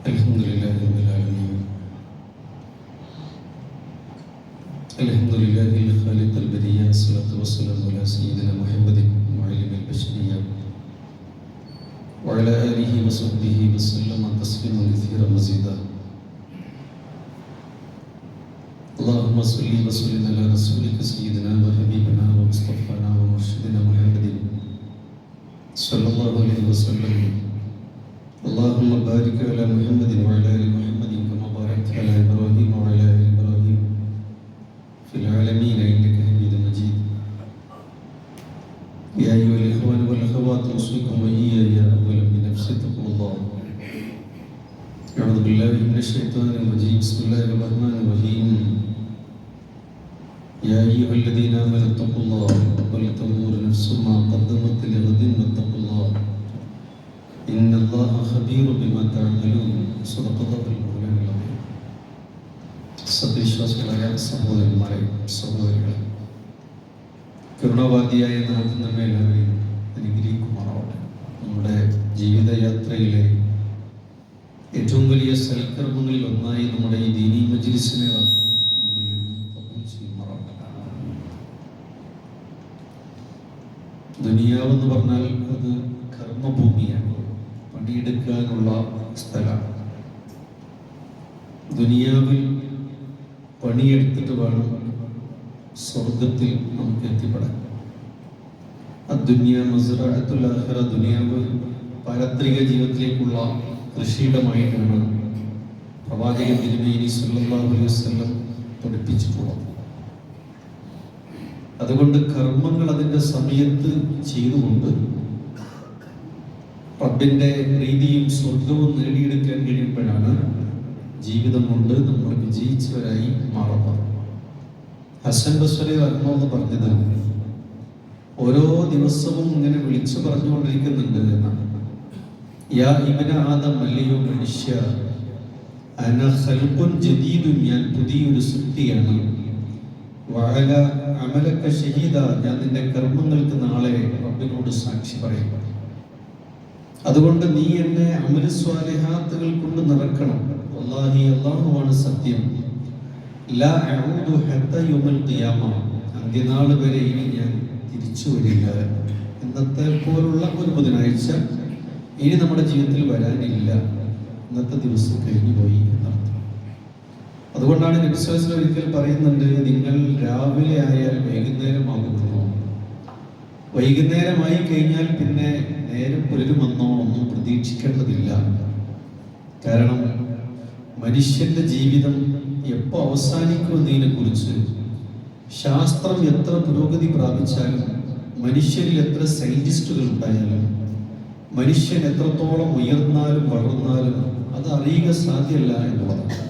الحمد لله رب العالمين. الحمد لله الخالق البرية، الصلاة والسلام على سيدنا محمد معلم البشرية وعلى آله وصحبه وسلم تسليما كثيرا مزيدا. اللهم صل وسلم على رسولك سيدنا وحبيبنا ومصطفانا ومرشدنا محمد صلى الله عليه وسلم. اللهم بارك على محمد وعلى آل محمد كما باركت على إبراهيم وعلى آل إبراهيم في العالمين إنك حميد مجيد. يا أيها الإخوان والأخوات أوصيكم وإياي أولا بنفسي تقوى الله. أعوذ بالله من الشيطان الرجيم. بسم الله الرحمن الرحيم. يا أيها الذين آمنوا اتقوا الله ولتنظر نفس ما قدمت لغد واتقوا الله إن الله خبير بما تعملون. صدق الله المولان العظيم. സത്യവിശ്വാസികളായ സഹോദരന്മാരെ, സഹോദരികളെ, കരുണാവാദിയായ നാഥൻ നമ്മെ എല്ലാവരെയും അനുഗ്രഹിക്കുമാറാവട്ടെ. നമ്മുടെ ജീവിതയാത്രയിലെ ഏറ്റവും വലിയ സൽക്കർമ്മങ്ങളിൽ ഒന്നായി നമ്മുടെ ഈ ദീനീ മജ്‌ലിസിനെ ദുനിയാവെന്ന് പറഞ്ഞാൽ അത് കർമ്മഭൂമിയാണ്, പണിയെടുക്കാനുള്ള സ്ഥലമാണ്. ദുനിയാവിൽ പണിയെടുത്തിട്ട് വേണം സ്വർഗത്തിൽ നമുക്ക് എത്തിപ്പെടാൻ. മസ്റഅത്തുൽ ആഖിറ, ദുനിയാവ് പാരത്രിക ജീവിതത്തിലേക്കുള്ള കൃഷിയിടമായിട്ടാണ് പ്രവാചകൻ തിരുമേനി സല്ലല്ലാഹു അലൈഹി വസല്ലം പഠിപ്പിച്ചിട്ടുള്ളത്. അതുകൊണ്ട് കർമ്മങ്ങൾ അതിൻ്റെ സമയത്ത് ചെയ്തുകൊണ്ട് റബ്ബിൻ്റെ പ്രീതിയും സ്വർഗവും നേടിയെടുക്കാൻ കഴിയുമ്പോഴാണ് ജീവിതം കൊണ്ട് നമ്മൾ വിജയിച്ചവരായി മാറുന്നത്. ഹസൻ ബസ്രി റഹ്മത്തുള്ളാഹി പറഞ്ഞത് ഓരോ ദിവസവും ഇങ്ങനെ വിളിച്ചു പറഞ്ഞുകൊണ്ടിരിക്കുന്നുണ്ട് എന്നാണ്. യാ ഇബ്ന ആദം, അല്ലയോ മനുഷ്യ, അന ഖൽഖുൻ ജദീദുൻ, ഞാൻ പുതിയൊരു സൃഷ്ടിയാണ്. വഅല അമലക ഷഹീദ, ഞാൻ നിന്റെ കർമ്മങ്ങൾക്ക് നാളെ റബ്ബിനോട് സാക്ഷി പറയും. അതുകൊണ്ട് നീ എന്നെ അമൽ സ്വാലിഹാത്തുകൾ കൊണ്ട് നിറക്കണം. വല്ലാഹി, അല്ലാഹുവാണ് സത്യം. ലാ അഊദു ഹത്താ യൗമൽ ഖിയാമ, അന്ത്യനാൾ വരെ ഇനി ഞാൻ തിരിച്ചു വരില്ല. ഇന്നത്തെ പോലുള്ള ഒരു ബുധനാഴ്ച ഇനി നമ്മുടെ ജീവിതത്തിൽ വരാനില്ല. ഇന്നത്തെ ദിവസം കഴിഞ്ഞു പോയി എന്നർത്ഥം. അതുകൊണ്ടാണ് നബി സ്വല്ലല്ലാഹു അലൈഹി വസല്ലം ഒരിക്കൽ പറയുന്നുണ്ട്, നിങ്ങൾ രാവിലെ ആയാൽ വൈകുന്നേരമാകുന്നോ, വൈകുന്നേരമായി കഴിഞ്ഞാൽ പിന്നെ നേരം പുലരുമെന്നോ ഒന്നും പ്രതീക്ഷിക്കേണ്ടതില്ല. കാരണം മനുഷ്യന്റെ ജീവിതം എപ്പോൾ അവസാനിക്കുമെന്നതിനെ കുറിച്ച് ശാസ്ത്രം എത്ര പുരോഗതി പ്രാപിച്ചാലും, മനുഷ്യരിൽ എത്ര സയന്റിസ്റ്റുകൾ ഉണ്ടായാലും, മനുഷ്യൻ എത്രത്തോളം ഉയർന്നാലും വളർന്നാലും അത് അറിയുക സാധ്യമല്ല എന്നുള്ളതാണ്.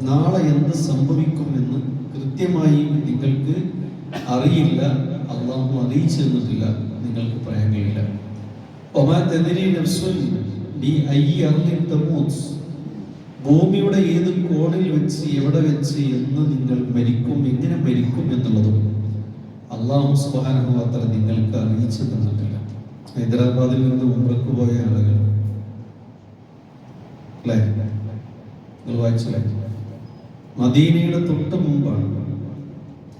നാളെ എന്ത് സംഭവിക്കും എന്ന് കൃത്യമായി നിങ്ങൾക്ക് അറിയില്ല. അള്ളാഹു അറിയിച്ചു തന്നിട്ടില്ല, നിങ്ങൾക്ക് പറയാൻ കഴിയില്ല. ഭൂമിയുടെ ഏത് കോണിൽ വെച്ച്, എവിടെ വെച്ച്, എന്ന് നിങ്ങൾ മരിക്കും, എങ്ങനെ മരിക്കും എന്നുള്ളതും അള്ളാഹു സുബ്ഹാനഹു വ തആല നിങ്ങൾക്ക് അറിയിച്ചു തന്നിട്ടില്ല. ഹൈദരാബാദിൽ നിന്ന് ഉംറയ്ക്ക് പോയ ആളുകൾ മദീനയുടെ തൊട്ട് മുമ്പാണ്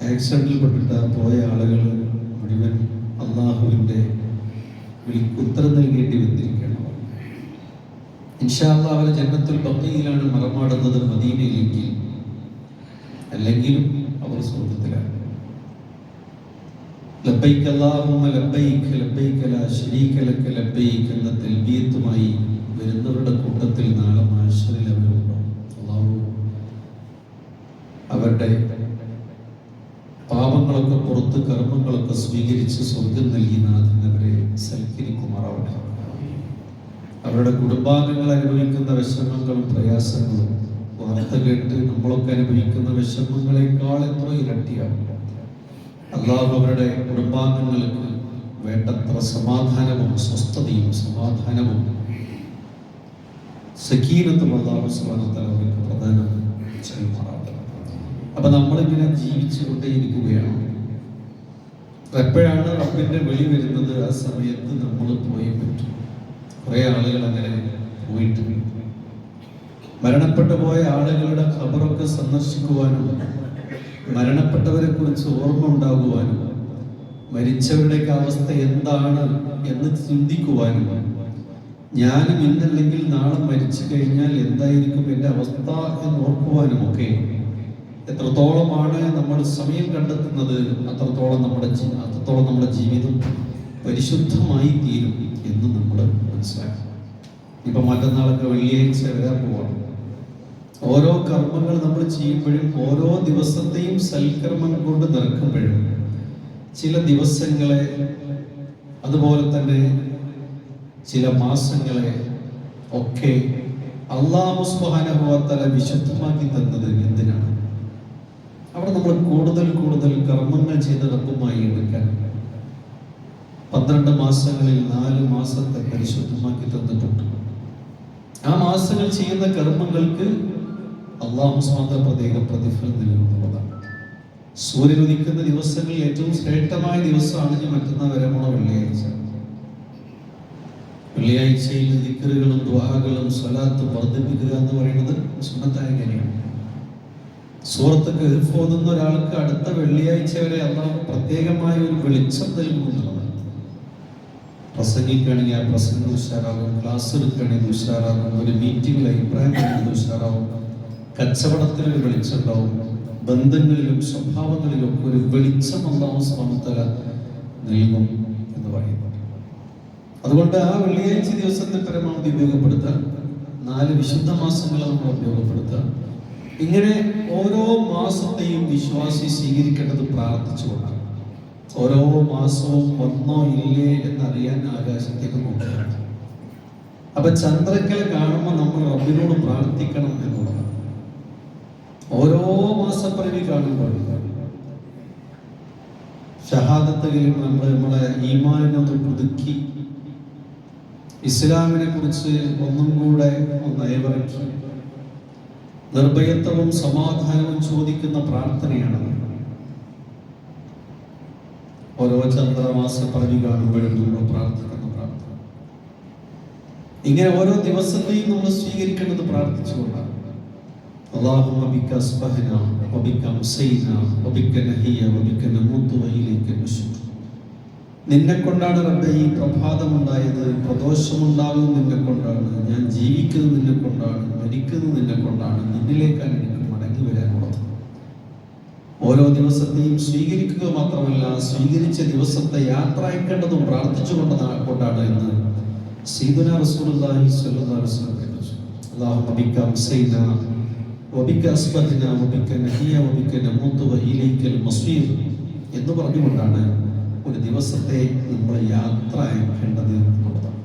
ആക്സിഡന്റിൽ പെട്ടിട്ട് പോയ ആളുകൾ മുഴുവൻ അള്ളാഹുവിൻ്റെ ഉത്തരം നൽകേണ്ടി വന്നിരിക്കണം. ഇൻഷാ അല്ലാഹ് അവരെ ജന്നത്തുൽ ബഖീയിലാണ് മറമാടുന്നത്, മദീനയിലേക്ക്. അല്ലെങ്കിലും അവർ സ്വർഗ്ഗത്തിലാണ്. ലബ്ബൈക അല്ലാഹുമ്മ ലബ്ബൈക ലബ്ബൈക ലാ ശരീക ലക ലബ്ബൈക എന്ന തൽബിയത്തുമായി വരുന്നവരുടെ കൂട്ടത്തിൽ നാളെ മഹ്ശറിൽ അവരുണ്ടോ. അല്ലാഹു അവരുടെ പാപങ്ങളൊക്കെ പുറത്ത്, കർമ്മങ്ങളൊക്കെ സ്വീകരിച്ച് സ്വർഗം നൽകി നാഥൻ അവരെ സൽക്കരിക്കുമാറാവട്ടെ. അവരുടെ കുടുംബാംഗങ്ങൾ അനുഭവിക്കുന്ന വിഷമങ്ങളും പ്രയാസങ്ങളും വാർത്ത കേട്ട് നമ്മളൊക്കെ അനുഭവിക്കുന്ന വിഷമങ്ങളെക്കാൾ എത്ര ഇരട്ടിയാണ്. അല്ലാഹു അവരുടെ കുടുംബാംഗങ്ങൾക്ക് വേണ്ടത്ര സമാധാനവും സ്വസ്ഥതയും സമാധാനവും സക്കീനത്തും അല്ലാഹു സുബ്ഹാനഹു വ തആല അവർക്ക് പ്രദാനം ചെയ്യുമാറാവട്ടെ. അപ്പൊ നമ്മളിങ്ങനെ ജീവിച്ചു കൊണ്ടേയിരിക്കുകയാണ്. എപ്പോഴാണ് റബ്ബിന്റെ വിളി വരുന്നത്? ആ സമയത്ത് നമ്മൾ പോയേ പറ്റും. കുറെ ആളുകൾ അങ്ങനെ പോയിട്ടുണ്ട്. മരണപ്പെട്ടു പോയ ആളുകളുടെ ഖബറൊക്കെ സന്ദർശിക്കുവാനും മരണപ്പെട്ടവരെ കുറിച്ച് ഓർമ്മ ഉണ്ടാകുവാനും മരിച്ചവരുടെയൊക്കെ അവസ്ഥ എന്താണ് എന്ന് ചിന്തിക്കുവാനും ഞാനും ഇന്നല്ലെങ്കിൽ നാളെ മരിച്ചു കഴിഞ്ഞാൽ എന്തായിരിക്കും എൻ്റെ അവസ്ഥ എന്ന് ഓർക്കുവാനും ഒക്കെ എത്രത്തോളമാണ് നമ്മൾ സമയം കണ്ടെത്തുന്നത് അത്രത്തോളം നമ്മുടെ ജീവിതം പരിശുദ്ധമായി തീരും എന്ന് നമ്മൾ മനസ്സിലാക്കും. ഇപ്പൊ മറ്റന്നാളൊക്കെ വെള്ളിയാഴ്ച വരാൻ പോവാണ്. ഓരോ കർമ്മങ്ങൾ നമ്മൾ ചെയ്യുമ്പോഴും ഓരോ ദിവസത്തെയും സൽക്കർമ്മം കൊണ്ട് നിറക്കുമ്പോഴും ചില ദിവസങ്ങളെ അതുപോലെ തന്നെ ചില മാസങ്ങളെ ഒക്കെ അല്ലാഹു സുബ്ഹാനഹു വ തആല വിശുദ്ധമാക്കി തന്നത് എന്തിനാണ്? അവിടെ നമ്മൾ കൂടുതൽ കർമ്മങ്ങൾ ചെയ്ത് റബ്ബുമായി എടുക്കാൻ 12 മാസങ്ങളിൽ 4 മാസത്തെ പരിശുദ്ധമാക്കി തന്നിട്ടുണ്ട്. ആ മാസങ്ങൾ ചെയ്യുന്ന കർമ്മങ്ങൾക്ക് അല്ലാഹു സുബ്ഹാനഹു വ തആല പ്രത്യേക പ്രതിഫലം നൽകുന്നതാണ്. സൂര്യൻ ഉദിക്കുന്ന ദിവസങ്ങളിൽ ഏറ്റവും ശ്രേഷ്ഠമായ ദിവസമാണ് മറ്റന്നാൾ വരാനുള്ള വെള്ളിയാഴ്ച. വെള്ളിയാഴ്ചയിൽ ദിക്റുകളും ദുആകളും സ്വലാത്തും വർദ്ധിപ്പിക്കുക എന്ന് പറയുന്നത് സുന്നത്തായ കാര്യമാണ്. സൂറത്ത് കഹ്ഫ് ഓതുന്ന ഒരാൾക്ക് അടുത്ത വെള്ളിയാഴ്ച വരെ അല്ലാഹു പ്രത്യേകമായ ഒരു വെളിച്ചം നൽകുന്നുള്ളതാണ്. പ്രസംഗിക്കുകയാണെങ്കിൽ ആ പ്രസംഗം ഉഷാറാവും, ക്ലാസ് എടുക്കുകയാണെങ്കിൽ ഉഷാറാവും, ഒരു മീറ്റിംഗിൽ അഭിപ്രായം പറയുന്നത് ഉഷാറാവും, കച്ചവടത്തിൽ ഒരു വെളിച്ചം ഉണ്ടാവും, ബന്ധങ്ങളിലും സ്വഭാവങ്ങളിലും ഒക്കെ ഒരു വെളിച്ചം അല്ലാഹു സുബ്ഹാനഹു വ തആല നൽകും എന്ന് പറയുന്നു. അതുകൊണ്ട് ആ വെള്ളിയാഴ്ച ദിവസത്തെ പരമാവധി ഉപയോഗപ്പെടുത്താൻ 4 വിശുദ്ധ മാസങ്ങൾ നമ്മൾ ഉപയോഗപ്പെടുത്താൻ. ഇങ്ങനെ ഓരോ മാസത്തെയും വിശ്വാസി സ്വീകരിക്കേണ്ടത് പ്രാർത്ഥിച്ചുകൊണ്ടാണ്. ഓരോ മാസവും വന്നോ ഇല്ലേ എന്നറിയാൻ ആകാശത്തേക്ക് നോക്കുകയാണ്. അപ്പൊ ചന്ദ്രക്കല കാണുമ്പോൾ നമ്മൾ റബ്ബിനോട് പ്രാർത്ഥിക്കണം എന്നുള്ളതാണ്. ഓരോ മാസപ്പിറവി കാണുമ്പോൾ ഷഹാദത്തുകളിൽ നമ്മളെ ഈമാനിനൊന്ന് പുതുക്കി ഇസ്ലാമിനെ കുറിച്ച് ഒന്നും കൂടെ ഒന്ന് അയവിറക്കി നിർഭയത്വവും സമാധാനവും ചോദിക്കുന്ന പ്രാർത്ഥനയാണ്. ഓരോ ചന്ദ്രമാസ പിറവി കാണുമ്പോഴും നമ്മൾ പ്രാർത്ഥിക്കുന്ന പ്രാർത്ഥന. ഇങ്ങനെ ഓരോ ദിവസത്തെയും നമ്മൾ സ്വീകരിക്കേണ്ടത് പ്രാർത്ഥിച്ചുകൊണ്ടാണ്. اللهم بك أصبحنا وبك أمسينا وبك نحيا وبك نموت وإليك النشور. നിന്നെ കൊണ്ടാണ് റബ്ബേ ഈ പ്രഭാതമുണ്ടായത്, പ്രദോഷമുണ്ടാകുന്നത് നിന്നെ കൊണ്ടാണ്, ഞാൻ ജീവിക്കുന്നത് നിന്നെ കൊണ്ടാണ്, മരിക്കുന്നത് നിന്നെ കൊണ്ടാണ്, നിന്നിലേക്കാണ് എനിക്ക് മടങ്ങി വരാനുള്ളത്. ഓരോ ദിവസത്തെയും സ്വീകരിക്കുക മാത്രമല്ല, സ്വീകരിച്ച ദിവസത്തെ യാത്ര അയക്കേണ്ടതും പ്രാർത്ഥിച്ചുകൊണ്ടാണ് എന്ന് സയ്യിദുനാ റസൂലുള്ളാഹി സ്വല്ലല്ലാഹു അലൈഹി വസല്ലം പഠിപ്പിച്ചു. اللهم بك أمسينا وبك أصبحنا وبك نحيا وبك نموت وإليك المصير എന്ന് പറഞ്ഞുകൊണ്ടാണ് ഒരു ദിവസത്തെ നമ്മൾ യാത്ര അയക്കേണ്ടത് എന്നുള്ളതാണ്.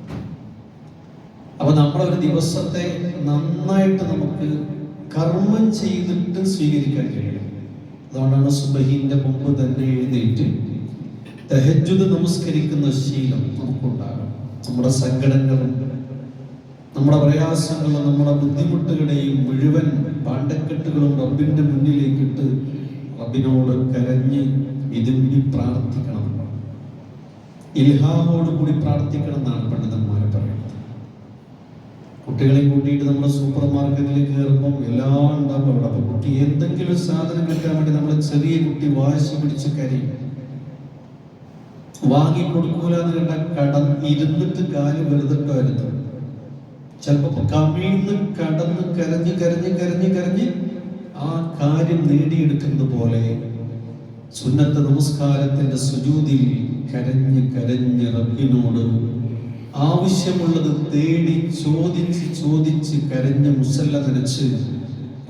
അപ്പൊ നമ്മളൊരു ദിവസത്തെ നന്നായിട്ട് നമുക്ക് കർമ്മം ചെയ്തിട്ട് സ്വീകരിക്കാൻ കഴിയും. അതുകൊണ്ടാണ് സുബഹിന്റെ മുമ്പ് തന്നെ എഴുന്നേറ്റ് തഹജ്ജുദ് നമസ്കരിക്കുന്ന ശീലം നമുക്കുണ്ടാകണം. നമ്മുടെ സങ്കടങ്ങളും നമ്മുടെ പ്രയാസങ്ങളും നമ്മുടെ ബുദ്ധിമുട്ടുകളുടെയും മുഴുവൻ പാണ്ടക്കെട്ടുകളും റബ്ബിന്റെ മുന്നിലേക്കിട്ട് റബ്ബിനോട് കരഞ്ഞ് ഇതുമ്പി പ്രാർത്ഥിക്കണം. ഇൽഹാമോട് കൂടി പ്രാർത്ഥിക്കണം എന്നാണ് പണ്ഡിതന്മാരെ പറയുന്നത്. കുട്ടികളെ കൂട്ടിയിട്ട് നമ്മുടെ സൂപ്പർ മാർക്കറ്റിലേക്ക് കയറുമ്പോൾ എല്ലാം ഉണ്ടാവും അവിടെ. അപ്പൊ കുട്ടി എന്തെങ്കിലും ഒരു സാധനം കിട്ടാൻ വേണ്ടി നമ്മളെ ചെറിയ കുട്ടി വാശി പിടിച്ച് കരയും. വാങ്ങി കൊടുക്കൂല എന്ന് കണ്ട ഇരുന്നിട്ട് കാല് വെറുതിട്ടായിരുന്നു. ചിലപ്പോ കമിഴ്ന്ന് കടന്ന് കരഞ്ഞ് ആ കാര്യം നേടിയെടുക്കുന്നത് പോലെ സുന്നത്ത് നമസ്കാരത്തിന്റെ സുജൂദിൽ കരഞ്ഞ് റബ്ബിനോട് ആവശ്യമുള്ളത് തേടി ചോദിച്ച് കരഞ്ഞ് മുസല്ല നനച്ച്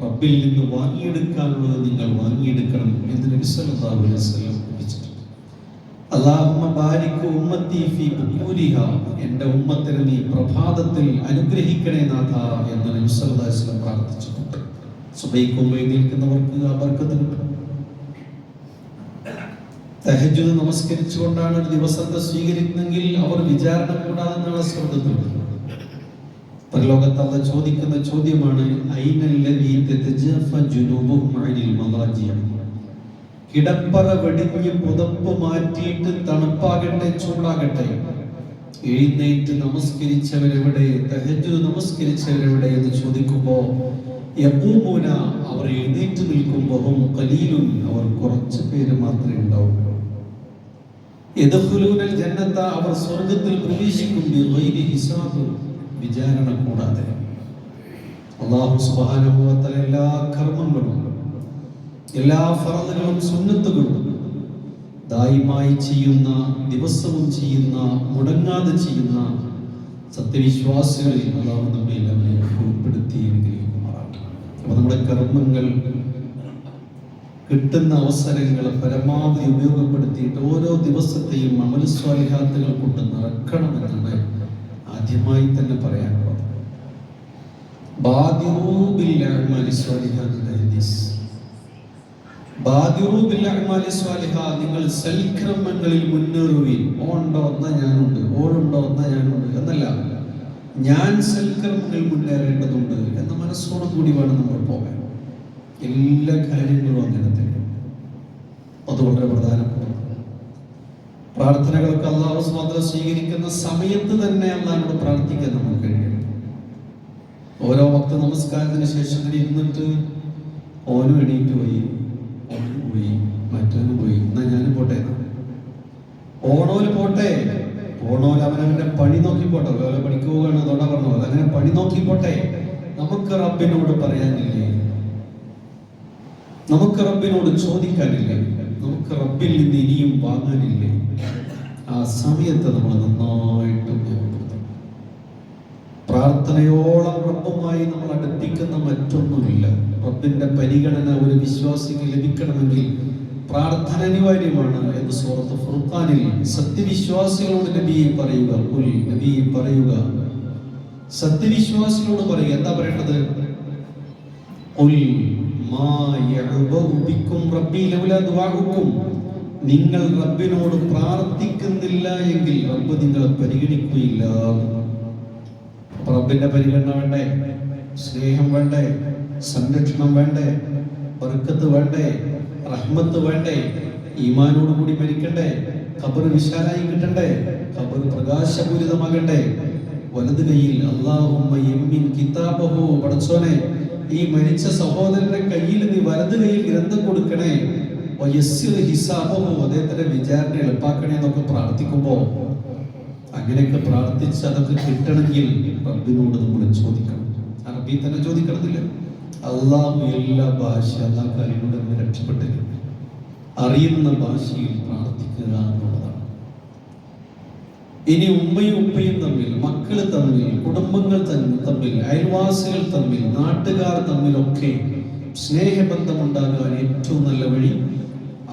റബ്ബിൽ നിന്ന് വാങ്ങിയെടുക്കാനുള്ളത് നിങ്ങൾ വാങ്ങിയെടുക്കണം എന്ന് നബി സല്ലല്ലാഹു അലൈഹി വസല്ലം പഠിപ്പിച്ചിട്ടുണ്ട്. അല്ലാഹുമ്മ ബാരിക് ഉമ്മത്തി ഫീ ബുകൂരിഹാ, എൻ്റെ ഉമ്മത്തിനെ നീ പ്രഭാതത്തിൽ അനുഗ്രഹിക്കണേ നാഥ എന്ന് നബി സല്ലല്ലാഹു അലൈഹി വസല്ലം പ്രാർത്ഥിച്ചിട്ടുണ്ട്. സുബഹിക്ക് എഴുന്നേൽക്കുന്നവർക്ക് ആ ബർക്കത്ത് കിട്ടും. തഹജ്ജുദ് നമസ്കരിച്ചുകൊണ്ടാണ് ഒരു ദിവസത്തെ സ്വീകരിക്കുന്നെങ്കിൽ അവർ വിചാരണ കൂടാതെ നാളെ സ്വർഗ്ഗത്തിൽ വരും. പരലോകത്ത് അല്ലാഹു ചോദിക്കുന്ന ചോദ്യമാണ് ഐനല്ലദീ തതജഫ ജുനൂബുഹും അനിൽ മദാജിഅ. കിടപ്പറ വെടിഞ്ഞ് പുതപ്പ് മാറ്റിയിട്ട് തണുപ്പാകട്ടെ ചൂടാകട്ടെ എഴുന്നേറ്റ് നമസ്കരിച്ചവരെവിടെ, തഹജ്ജുദ് നമസ്കരിച്ചവരെവിടെ എന്ന് ചോദിക്കുമ്പോൾ യഖൂമൂന, അവർ എഴുന്നേറ്റ് നിൽക്കുമ്പോൾ ഹും ഖലീലുൻ, അവർ കുറച്ച് പേര് മാത്രമേ ഉണ്ടാവൂ. യദ്ഖുലൂനൽ ജന്നത, അവർ സ്വർഗ്ഗത്തിൽ പ്രവേശിക്കും ബിഗൈരി ഹിസാബ്, വിചാരണ കൂടാതെ. അല്ലാഹു സുബ്ഹാനഹു വ തആല എല്ലാ കർമ്മങ്ങളും, എല്ലാ ഫർളുകളും സുന്നത്തുകളും ദായിമായി ചെയ്യുന്ന, ദിവസവും ചെയ്യുന്ന, മുടങ്ങാതെ ചെയ്യുന്ന സത്യവിശ്വാസികളിൽ അല്ലാഹു നമ്മെ ഉൾപ്പെടുത്തി അനുഗ്രഹിക്കുമാറാകട്ടെ. അപ്പോൾ നമ്മുടെ കർമ്മങ്ങൾ, കിട്ടുന്ന അവസരങ്ങൾ പരമാവധി ഉപയോഗപ്പെടുത്തിയിട്ട് ഓരോ ദിവസത്തെയും അമൽ സ്വാലിഹാത്തുകൾ കൊണ്ട് നിറക്കണമെന്നാണ് ആദ്യമായി തന്നെ പറയാനുള്ളത്. ബാദിറൂ ബിൽ അഅ്മാലി സ്വാലിഹാത്ത്, ബാദിറൂ ബിൽ അഅ്മാലി സ്വാലിഹാത്ത്, നിങ്ങൾ സൽക്കർമ്മങ്ങളിൽ മുന്നേറുവിൻ. ഓണ്ടോ എന്നാ ഞാനുണ്ട്, ഓളുണ്ടോ എന്നാ ഞാനുണ്ട് എന്നല്ല, ഞാൻ സൽക്കർമ്മങ്ങൾ മുന്നേറേണ്ടതുണ്ട് എന്ന മനസ്സോടു കൂടി വേണം നമ്മൾ പോകാൻ. എല്ലാ കാര്യങ്ങളും അങ്ങനെ തന്നെ. അത് വളരെ പ്രധാനപ്പെട്ട പ്രാർത്ഥനകളൊക്കെ അല്ലാഹു സുബ്ഹാനഹു വ തആല സ്വീകരിക്കുന്ന സമയത്ത് തന്നെ അല്ലാഹുവോട് പ്രാർത്ഥിക്കാൻ നമുക്ക് കഴിയണം. ഓരോ വക്ത നമസ്കാരത്തിന് ശേഷം ഇരുന്നിട്ട് ഓനും എണീറ്റ് പോയി, ഓനും പോയി, മറ്റവനും പോയി, എന്നാ ഞാനും പോട്ടെ, ഓണോല് പോട്ടെ, ഓണോല് അവനവന്റെ പണി നോക്കി പോട്ടെ, ഓരോ പണിക്ക് പോവുകയാണ് അതോടെ പറഞ്ഞ പോലെ അങ്ങനെ പണി നോക്കി പോട്ടെ. നമുക്ക് റബ്ബിനോട് പറയാനില്ലേ, നമുക്ക് റബ്ബിനോട് ചോദിക്കാനില്ലേ, നമുക്ക് റബ്ബിൽ നിന്ന് ഇനിയും വാങ്ങാനില്ലേ? ആ സമയത്ത് നമ്മൾ നന്നായിട്ട് ഉപയോഗപ്പെടുത്തണം. പ്രാർത്ഥനയോളം റബ്ബുമായി നമ്മൾ അടുപ്പിക്കുന്ന മറ്റൊന്നുമില്ല. റബ്ബിന്റെ പരിഗണന ഒരു വിശ്വാസിക്ക് ലഭിക്കണമെങ്കിൽ പ്രാർത്ഥന അനിവാര്യമാണ് എന്ന് സൂറത്ത് ഫുർഖാനിൽ സത്യവിശ്വാസികളോട് നബിയെ പറയുക, നബിയെ പറയുക, സത്യവിശ്വാസികളോട് പറയുക. എന്താ പറയേണ്ടത്? നിങ്ങൾ റബ്ബിനോട് പ്രാർത്ഥിക്കുന്നില്ല എങ്കിൽ റബ്ബ് നിങ്ങളെ പരിഗണിക്കുകയില്ല. റബ്ബിന്റെ പരിഗണന വേണ്ടേ? സ്നേഹം വേണ്ടേ? സംരക്ഷണം വേണ്ടേ? ബർക്കത്ത് വേണ്ടേ? റഹ്മത്ത് വേണ്ടേ? ഈമാനോട് കൂടി മരിക്കണ്ടേ? ഖബർ വിശാലായി കിട്ടണ്ടേ? ഖബർ പ്രകാശപൂരിതമാകണ്ടേ? വലത് കയ്യിൽ അല്ലാഹുമ്മ യമ്മിൻ കിതാബഹു, പടച്ചോനെ ഈ മരിച്ച സഹോദരന്റെ കയ്യിൽ നീ വലത് കയ്യിൽ ഗ്രന്ഥം കൊടുക്കണേ, വയസ്സിർ ഹിസാബഹു, അദ്ദേഹത്തിന്റെ വിചാരണ എളുപ്പാക്കണേ എന്നൊക്കെ പ്രാർത്ഥിക്കുമ്പോ, അങ്ങനെയൊക്കെ പ്രാർത്ഥിച്ച് അതൊക്കെ കിട്ടണമെങ്കിൽ റബ്ബിനോട് നമ്മൾ ചോദിക്കണം. അറബി തന്നെ ചോദിക്കണമെന്നില്ല. അള്ളാഹു എല്ലാ ഭാഷ അല്ലാ കാര്യങ്ങളോട് നമ്മൾ രക്ഷപ്പെട്ടില്ല. അറിയുന്ന ഭാഷയിൽ പ്രാർത്ഥിക്കുക എന്നുള്ളതാണ്. ഇനി ഉമ്മയും ഉപ്പയും തമ്മിൽ, മക്കൾ തമ്മിൽ, കുടുംബങ്ങൾ തമ്മിൽ, അയൽവാസികൾ തമ്മിൽ, നാട്ടുകാർ തമ്മിലൊക്കെ സ്നേഹബന്ധം ഉണ്ടാകാൻ ഏറ്റവും നല്ല വഴി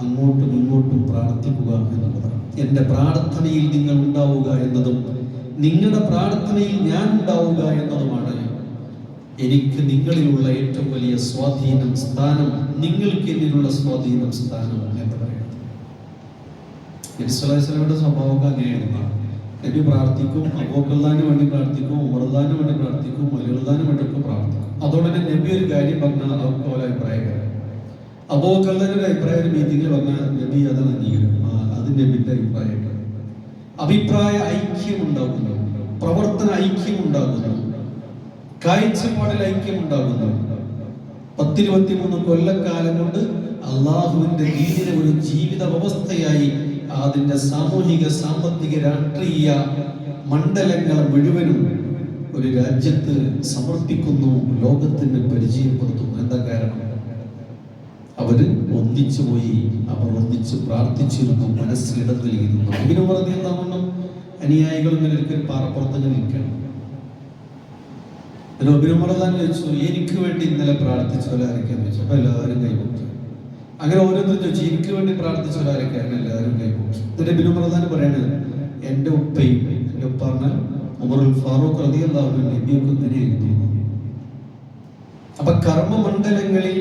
അങ്ങോട്ടും ഇങ്ങോട്ടും പ്രാർത്ഥിക്കുക എന്നുള്ളതാണ്. എൻ്റെ പ്രാർത്ഥനയിൽ നിങ്ങൾ ഉണ്ടാവുക എന്നതും നിങ്ങളുടെ പ്രാർത്ഥനയിൽ ഞാൻ ഉണ്ടാവുക എന്നതുമാണ് എനിക്ക് നിങ്ങളിലുള്ള ഏറ്റവും വലിയ സ്വാധീനം, സ്ഥാനം, നിങ്ങൾക്ക് എന്നിലുള്ള സ്വാധീനം, സ്ഥാനം എന്ന് പറയുന്നത്. നബിയുടെ സ്വഭാവമൊക്കെ അങ്ങനെയാണ്. നബി പ്രാർത്ഥിക്കും, അബൂബക്കറിന് വേണ്ടി പ്രാർത്ഥിക്കും, ഉമറിന് വേണ്ടി പ്രാർത്ഥിക്കും, അലിന് വേണ്ടിയൊക്കെ പ്രാർത്ഥിക്കും. അതോടെ തന്നെ നബി ഒരു കാര്യം പറഞ്ഞാൽ അവർക്ക് ഓരോ അഭിപ്രായക്കാർ. അബൂബക്കറിന്റെ ഒരു അഭിപ്രായം ഒരു മീറ്റിംഗിൽ പറഞ്ഞാൽ നബി അതാണ് അംഗീകരിക്കും. അത് നബിന്റെ അഭിപ്രായമാണ്. അഭിപ്രായ ഐക്യം ഉണ്ടാകുന്നു, പ്രവർത്തന ഐക്യം ഉണ്ടാകുന്നു, കാഴ്ചപ്പാടിൽ ഐക്യം ഉണ്ടാകുന്നു. 10-23 കൊല്ലക്കാലം കൊണ്ട് അള്ളാഹുവിന്റെ ദീനിനെ ഒരു ജീവിത വ്യവസ്ഥയായി അതിന്റെ സാമൂഹിക, സാമ്പത്തിക, രാഷ്ട്രീയ മണ്ഡലങ്ങൾ മുഴുവനും ഒരു രാജ്യത്ത് സമർപ്പിക്കുന്നു, ലോകത്തിന് പരിചയപ്പെടുത്തുന്നു. എന്താ കാരണം? അവര് ഒന്നിച്ചു പോയി, അവർ ഒന്നിച്ച് പ്രാർത്ഥിച്ചിരുന്നു, മനസ്സിലിടം നൽകിയിരുന്നു. ഇങ്ങനെ പറഞ്ഞ അനുയായികൾ ഇങ്ങനെ ഒരിക്കൽ പാറപ്പുറത്തങ്ങനെ നിൽക്കണം. അബിനുമറദാൻ ചോദിച്ചു, എനിക്ക് വേണ്ടി ഇന്നലെ പ്രാർത്ഥിച്ചവരാരൊക്കെയാന്ന് ചോദിച്ചു. അപ്പൊ എല്ലാവരും കൈപൊക്കി. അങ്ങനെ ഓരോരുത്തരും ചോദിച്ചു, എനിക്ക് വേണ്ടി പ്രാർത്ഥിച്ചവരാരൊക്കെയാണ്? എല്ലാവരും കൈപൊക്കി. എന്നിട്ട് അബിനുമറദാൻ പറയണത്, എൻ്റെ ഉപ്പയും, എൻ്റെ ഉപ്പ പറഞ്ഞാൽ ഉമറുൽ ഫാറൂഖ് റളിയല്ലാഹു അൻഹു നബിയൊക്കെ ഇങ്ങനെയായിരുന്നു. അപ്പൊ കർമ്മമണ്ഡലങ്ങളിൽ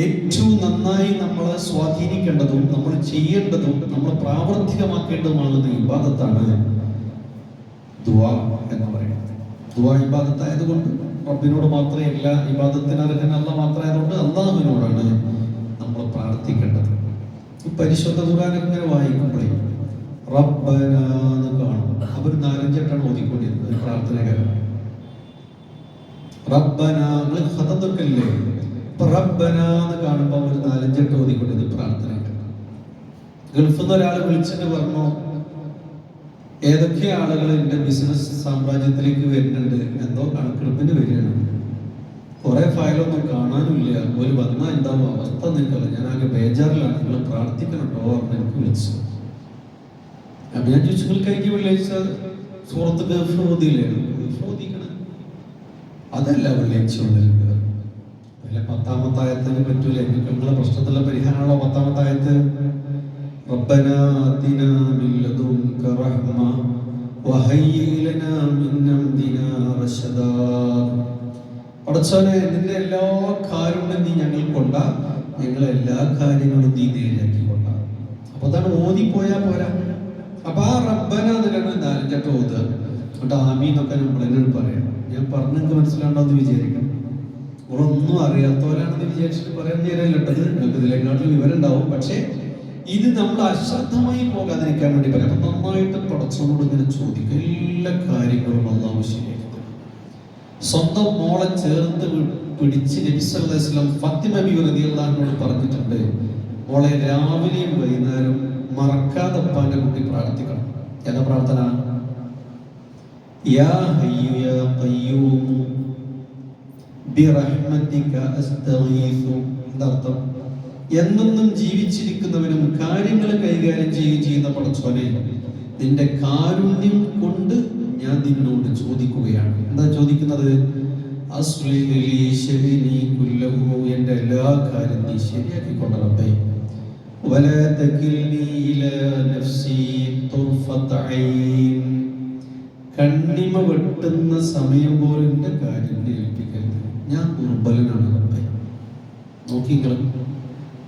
ഏറ്റവും നന്നായി നമ്മളെ സ്വാധീനിക്കേണ്ടതും നമ്മൾ ചെയ്യേണ്ടതും നമ്മൾ പ്രാവർത്തികമാക്കേണ്ടതുമാകുന്ന ഇബാദത്താണ് ദുആ എന്ന് പറയുന്നത്. ദുആ ഇബാദത്തായതുകൊണ്ട് റബ്ബിനോട് മാത്രമേ, എല്ലാ ഇബാദത്തിന് അർഹൻ അല്ലാഹ് മാത്രമായതുകൊണ്ട് അല്ലാഹുവിനോടാണ് നമ്മൾ പ്രാർത്ഥിക്കേണ്ടത്. പരിശുദ്ധ ഖുർആനൊക്കെ ഇങ്ങനെ വായിക്കുമ്പോഴേ റബ്ബന എന്ന് കാണും. അവർ 4-5 ഓതിക്കൊണ്ടിരുന്നത് ഒരു പ്രാർത്ഥനകാരൻ. റബ്ബന ഹതത്തൊക്കെയില്ലേ, ഇപ്പൊ റബ്ബന എന്ന് കാണുമ്പോൾ അവർ 4-5 ഓതിക്കൊണ്ടിരുന്നത് പ്രാർത്ഥന. ഗൾഫിൽ നിന്ന് ഒരാൾ വിളിച്ചിട്ട് പറഞ്ഞു, ഏതൊക്കെ ആളുകൾ എൻ്റെ ബിസിനസ് സാമ്രാജ്യത്തിലേക്ക് വരുന്നുണ്ട്, എന്തോ കണക്കെടുപ്പിന് വരികയാണ്, കുറെ ഫയലൊന്നും കാണാനുമില്ല, ഒരു വന്നാൽ എന്താവും അവസ്ഥ നിൽക്കല്ല, ഞാൻ ആകെ ബേജാറിലാണ്, നിങ്ങൾ പ്രാർത്ഥിക്കണം കേട്ടോ എന്ന് എനിക്ക് വിളിച്ചു. അപ്പൊ ഞാൻ ചോദിച്ചു, നിങ്ങൾ കഴിഞ്ഞ വെള്ളിയാഴ്ച സൂറത്ത് ഗൾഫ് ഓതിയില്ലേ? ഓതിക്കണം. അതല്ല വെള്ളിയാഴ്ച വന്നിട്ടുണ്ട്, അല്ല 10-ാമത്തെ ആയത്തിന് പറ്റൂല. നിങ്ങളെ പ്രശ്നത്തിലുള്ള പരിഹാരമാണോ 10-ാമത്തെ ആയത്ത്? റബ്ബനാ ആതിനാ മിൻ ലദുൻക റഹ്മ വഹയ്യി ലനാ മിൻ അംരിനാ റശദാ. പടച്ചോനെ, നിന്റെ എല്ലാ കാരുണ്യം നീ ഞങ്ങൾക്കൊണ്ട, ഞങ്ങളെ എല്ലാ കാര്യങ്ങളും നീ നേരെയാക്കിക്കൊണ്ട. അപ്പൊ അതാണ് ഓതിപ്പോയാ പോരാ. അപ്പൊ ആ റബ്ബന നിലങ്ങൾ 4-5 ഓതുക, എന്നിട്ട് ആമീന്നൊക്കെ നമ്മളെന്നോട് പറയാം. ഞാൻ പറഞ്ഞെങ്കിൽ മനസ്സിലാണ്ടോ എന്ന് വിചാരിക്കണം. ഒന്നും അറിയാത്തവരാണെന്ന് വിചാരിച്ചിട്ട് പറയാൻ നേരല്ലട്ടത്, നിങ്ങൾക്ക് ഇതിലേക്കാട്ടിൽ വിവരം ഉണ്ടാവും. പക്ഷെ ഇത് നമ്മൾ അശ്രദ്ധമായി പോകാതിരിക്കാൻ വേണ്ടി പറയാം. അപ്പൊ നന്നായിട്ട് പടച്ചോനോട് ഇങ്ങനെ ചോദിക്കുക, എല്ലാ കാര്യങ്ങളും അല്ലാഹു ശരിയാക്കി. സ്വന്തം മോളെ ചേർത്ത് പിടിച്ച് നബി സല്ലല്ലാഹു അലൈഹി വസല്ലം ഫാത്തിമ ബിബി റളിയല്ലാഹു അൻഹയോട് പറഞ്ഞിട്ടുണ്ട്, മോളെ രാവിലെയും വൈകുന്നേരം മറക്കാതെ ഉപ്പാന്റെ കുട്ടി പ്രാർത്ഥിക്കണം. ഏതാ പ്രാർത്ഥന? യാ ഹയ്യു യാ ഖയ്യൂം ബിറഹ്മതിക അസ്തഗീസു. എന്താ അർത്ഥം? എന്നെന്നും ജീവിച്ചിരിക്കുന്നവനും കാര്യങ്ങൾ കൈകാര്യം ചെയ്യുന്ന പടച്ചോനെ, നിന്റെ കാരുണ്യം കൊണ്ട് ഞാൻ നിന്നോട് ചോദിക്കുകയാണ്. എന്താ ചോദിക്കുന്നത്? എന്റെ എല്ലാ കാര്യം നീ ശരിയാക്കിക്കൊണ്ട് റബ്ബേ. വലാ തകിൽനി ഇലാ നഫ്സി തുർഫത ഐൻ. കണ്ണിമ വെട്ടുന്ന സമയം പോലും എന്റെ കാര്യം ഏൽപ്പിക്കരുത്. ഞാൻ ദുർബലനാണ് റബ്ബേ. നോക്കിക്കള,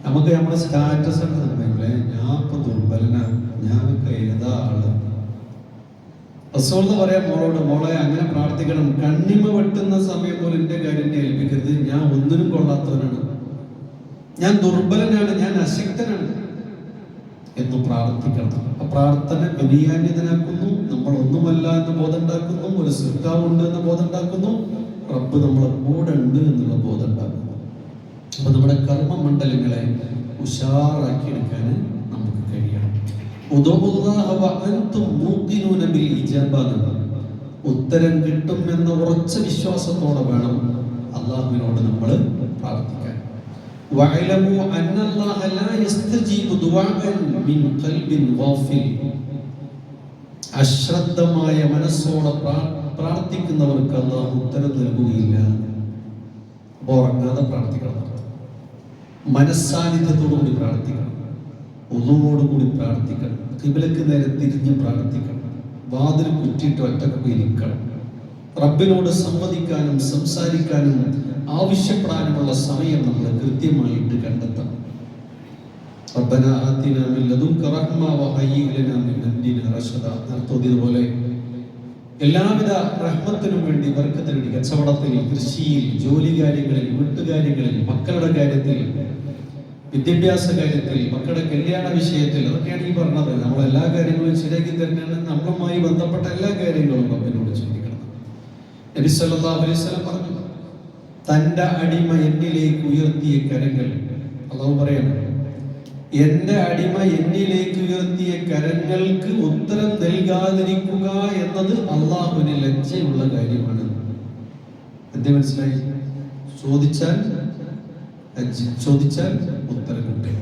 നമുക്ക് നമ്മുടെ സ്റ്റാറ്റസ് ഒക്കെ തന്നെയല്ലേ, ഞാൻ ഇപ്പൊ ദുർബലനാണ്, ഞാനൊക്കെ ഏതാ ആള്. റസൂൽ പറയാം മോളോട്, മോളെ അങ്ങനെ പ്രാർത്ഥിക്കണം, കണ്ണിമ വെട്ടുന്ന സമയം പോലും എന്റെ കാര്യം ഏൽപ്പിക്കരുത്, ഞാൻ ഒന്നിനും കൊള്ളാത്തവനാണ്, ഞാൻ ദുർബലനാണ്, ഞാൻ അശക്തനാണ് എന്ന് പ്രാർത്ഥിക്കണം. ആ പ്രാർത്ഥന ബലിയാന്യതനാക്കുന്നു, നമ്മൾ ഒന്നുമല്ല എന്ന് ബോധം ഉണ്ടാക്കുന്നു, ഒരു സൃഷ്ടാവുണ്ട് എന്ന് ബോധം ഉണ്ടാക്കുന്നു, റബ്ബ് നമ്മളെ കൂടെ ഉണ്ട് എന്നുള്ള ബോധം ഉണ്ടാക്കുന്നു. അപ്പൊ നമ്മുടെ കർമ്മമണ്ഡലങ്ങളെ ഉഷാറാക്കിയെടുക്കാൻ നമുക്ക് കഴിയണം. ഉത്തരം കിട്ടും എന്ന ഉറച്ച വിശ്വാസത്തോടെ വേണം അള്ളാഹുവിനോട് നമ്മൾ പ്രാർത്ഥിക്കാൻ. അശ്രദ്ധമായ മനസ്സോടെ പ്രാർത്ഥിക്കുന്നവർക്ക് അള്ളാഹു ഉത്തരം നൽകുകയില്ല. ഉറങ്ങാതെ പ്രാർത്ഥിക്കണം, മനസ്സാന്നിധ്യത്തോടുകൂടി പ്രാർത്ഥിക്കണം, ഒന്നുകൂടി പ്രാർത്ഥിക്കണം, ഖിബലക്ക് നേരെ തിരിഞ്ഞ് പ്രാർത്ഥിക്കണം, വാതിൽ കുറ്റിയിട്ട് ഒറ്റക്കൊക്കെ ഇരിക്കണം. റബ്ബിനോട് സംവദിക്കാനും സംസാരിക്കാനും ആവശ്യപ്പെടാനുമുള്ള സമയം നമ്മൾ കൃത്യമായിട്ട് കണ്ടെത്തണം. റബ്ബനാ ആതിനാ മിൻ ലദുൻക റഹ്മ വഹയ്യി ലനാ മിൻ അംരിനാ റശദാ. ഇതുപോലെ എല്ലാവിധ റഹ്മത്തിനും വേണ്ടി ബർക്കത്തിന് വേണ്ടി കച്ചവടത്തിൽ, കൃഷിയിൽ, ജോലി കാര്യങ്ങളിൽ, വീട്ടുകാര്യങ്ങളിൽ, മക്കളുടെ കാര്യത്തിൽ, വിദ്യാഭ്യാസ കാര്യത്തിൽ, മക്കളുടെ കല്യാണ വിഷയത്തിൽ, അതൊക്കെയാണ് ഈ പറഞ്ഞത്. നമ്മളെല്ലാ കാര്യങ്ങളും ശരിയാക്കി തരുന്നതാണ്. നമ്മളുമായി ബന്ധപ്പെട്ട എല്ലാ കാര്യങ്ങളും റബ്ബിനോട് ചിന്തിക്കണം. നബി സല്ലല്ലാഹു അലൈഹി വസല്ലം പറഞ്ഞു, തന്റെ അടിമ എന്നിലേക്ക് ഉയർത്തിയ കരങ്ങൾ, അല്ലാഹു പറയാണ്, എന്റെ അടിമ എന്നിലേക്ക് ഉയർത്തിയ കരങ്ങൾക്ക് ഉത്തരം നൽകാതിരിക്കുക എന്നത് അള്ളാഹുവിന് ലജ്ജയുള്ള കാര്യമാണ്. എന്താ മനസ്സിലായി? ചോദിച്ചാൽ ഉത്തരം കിട്ടും.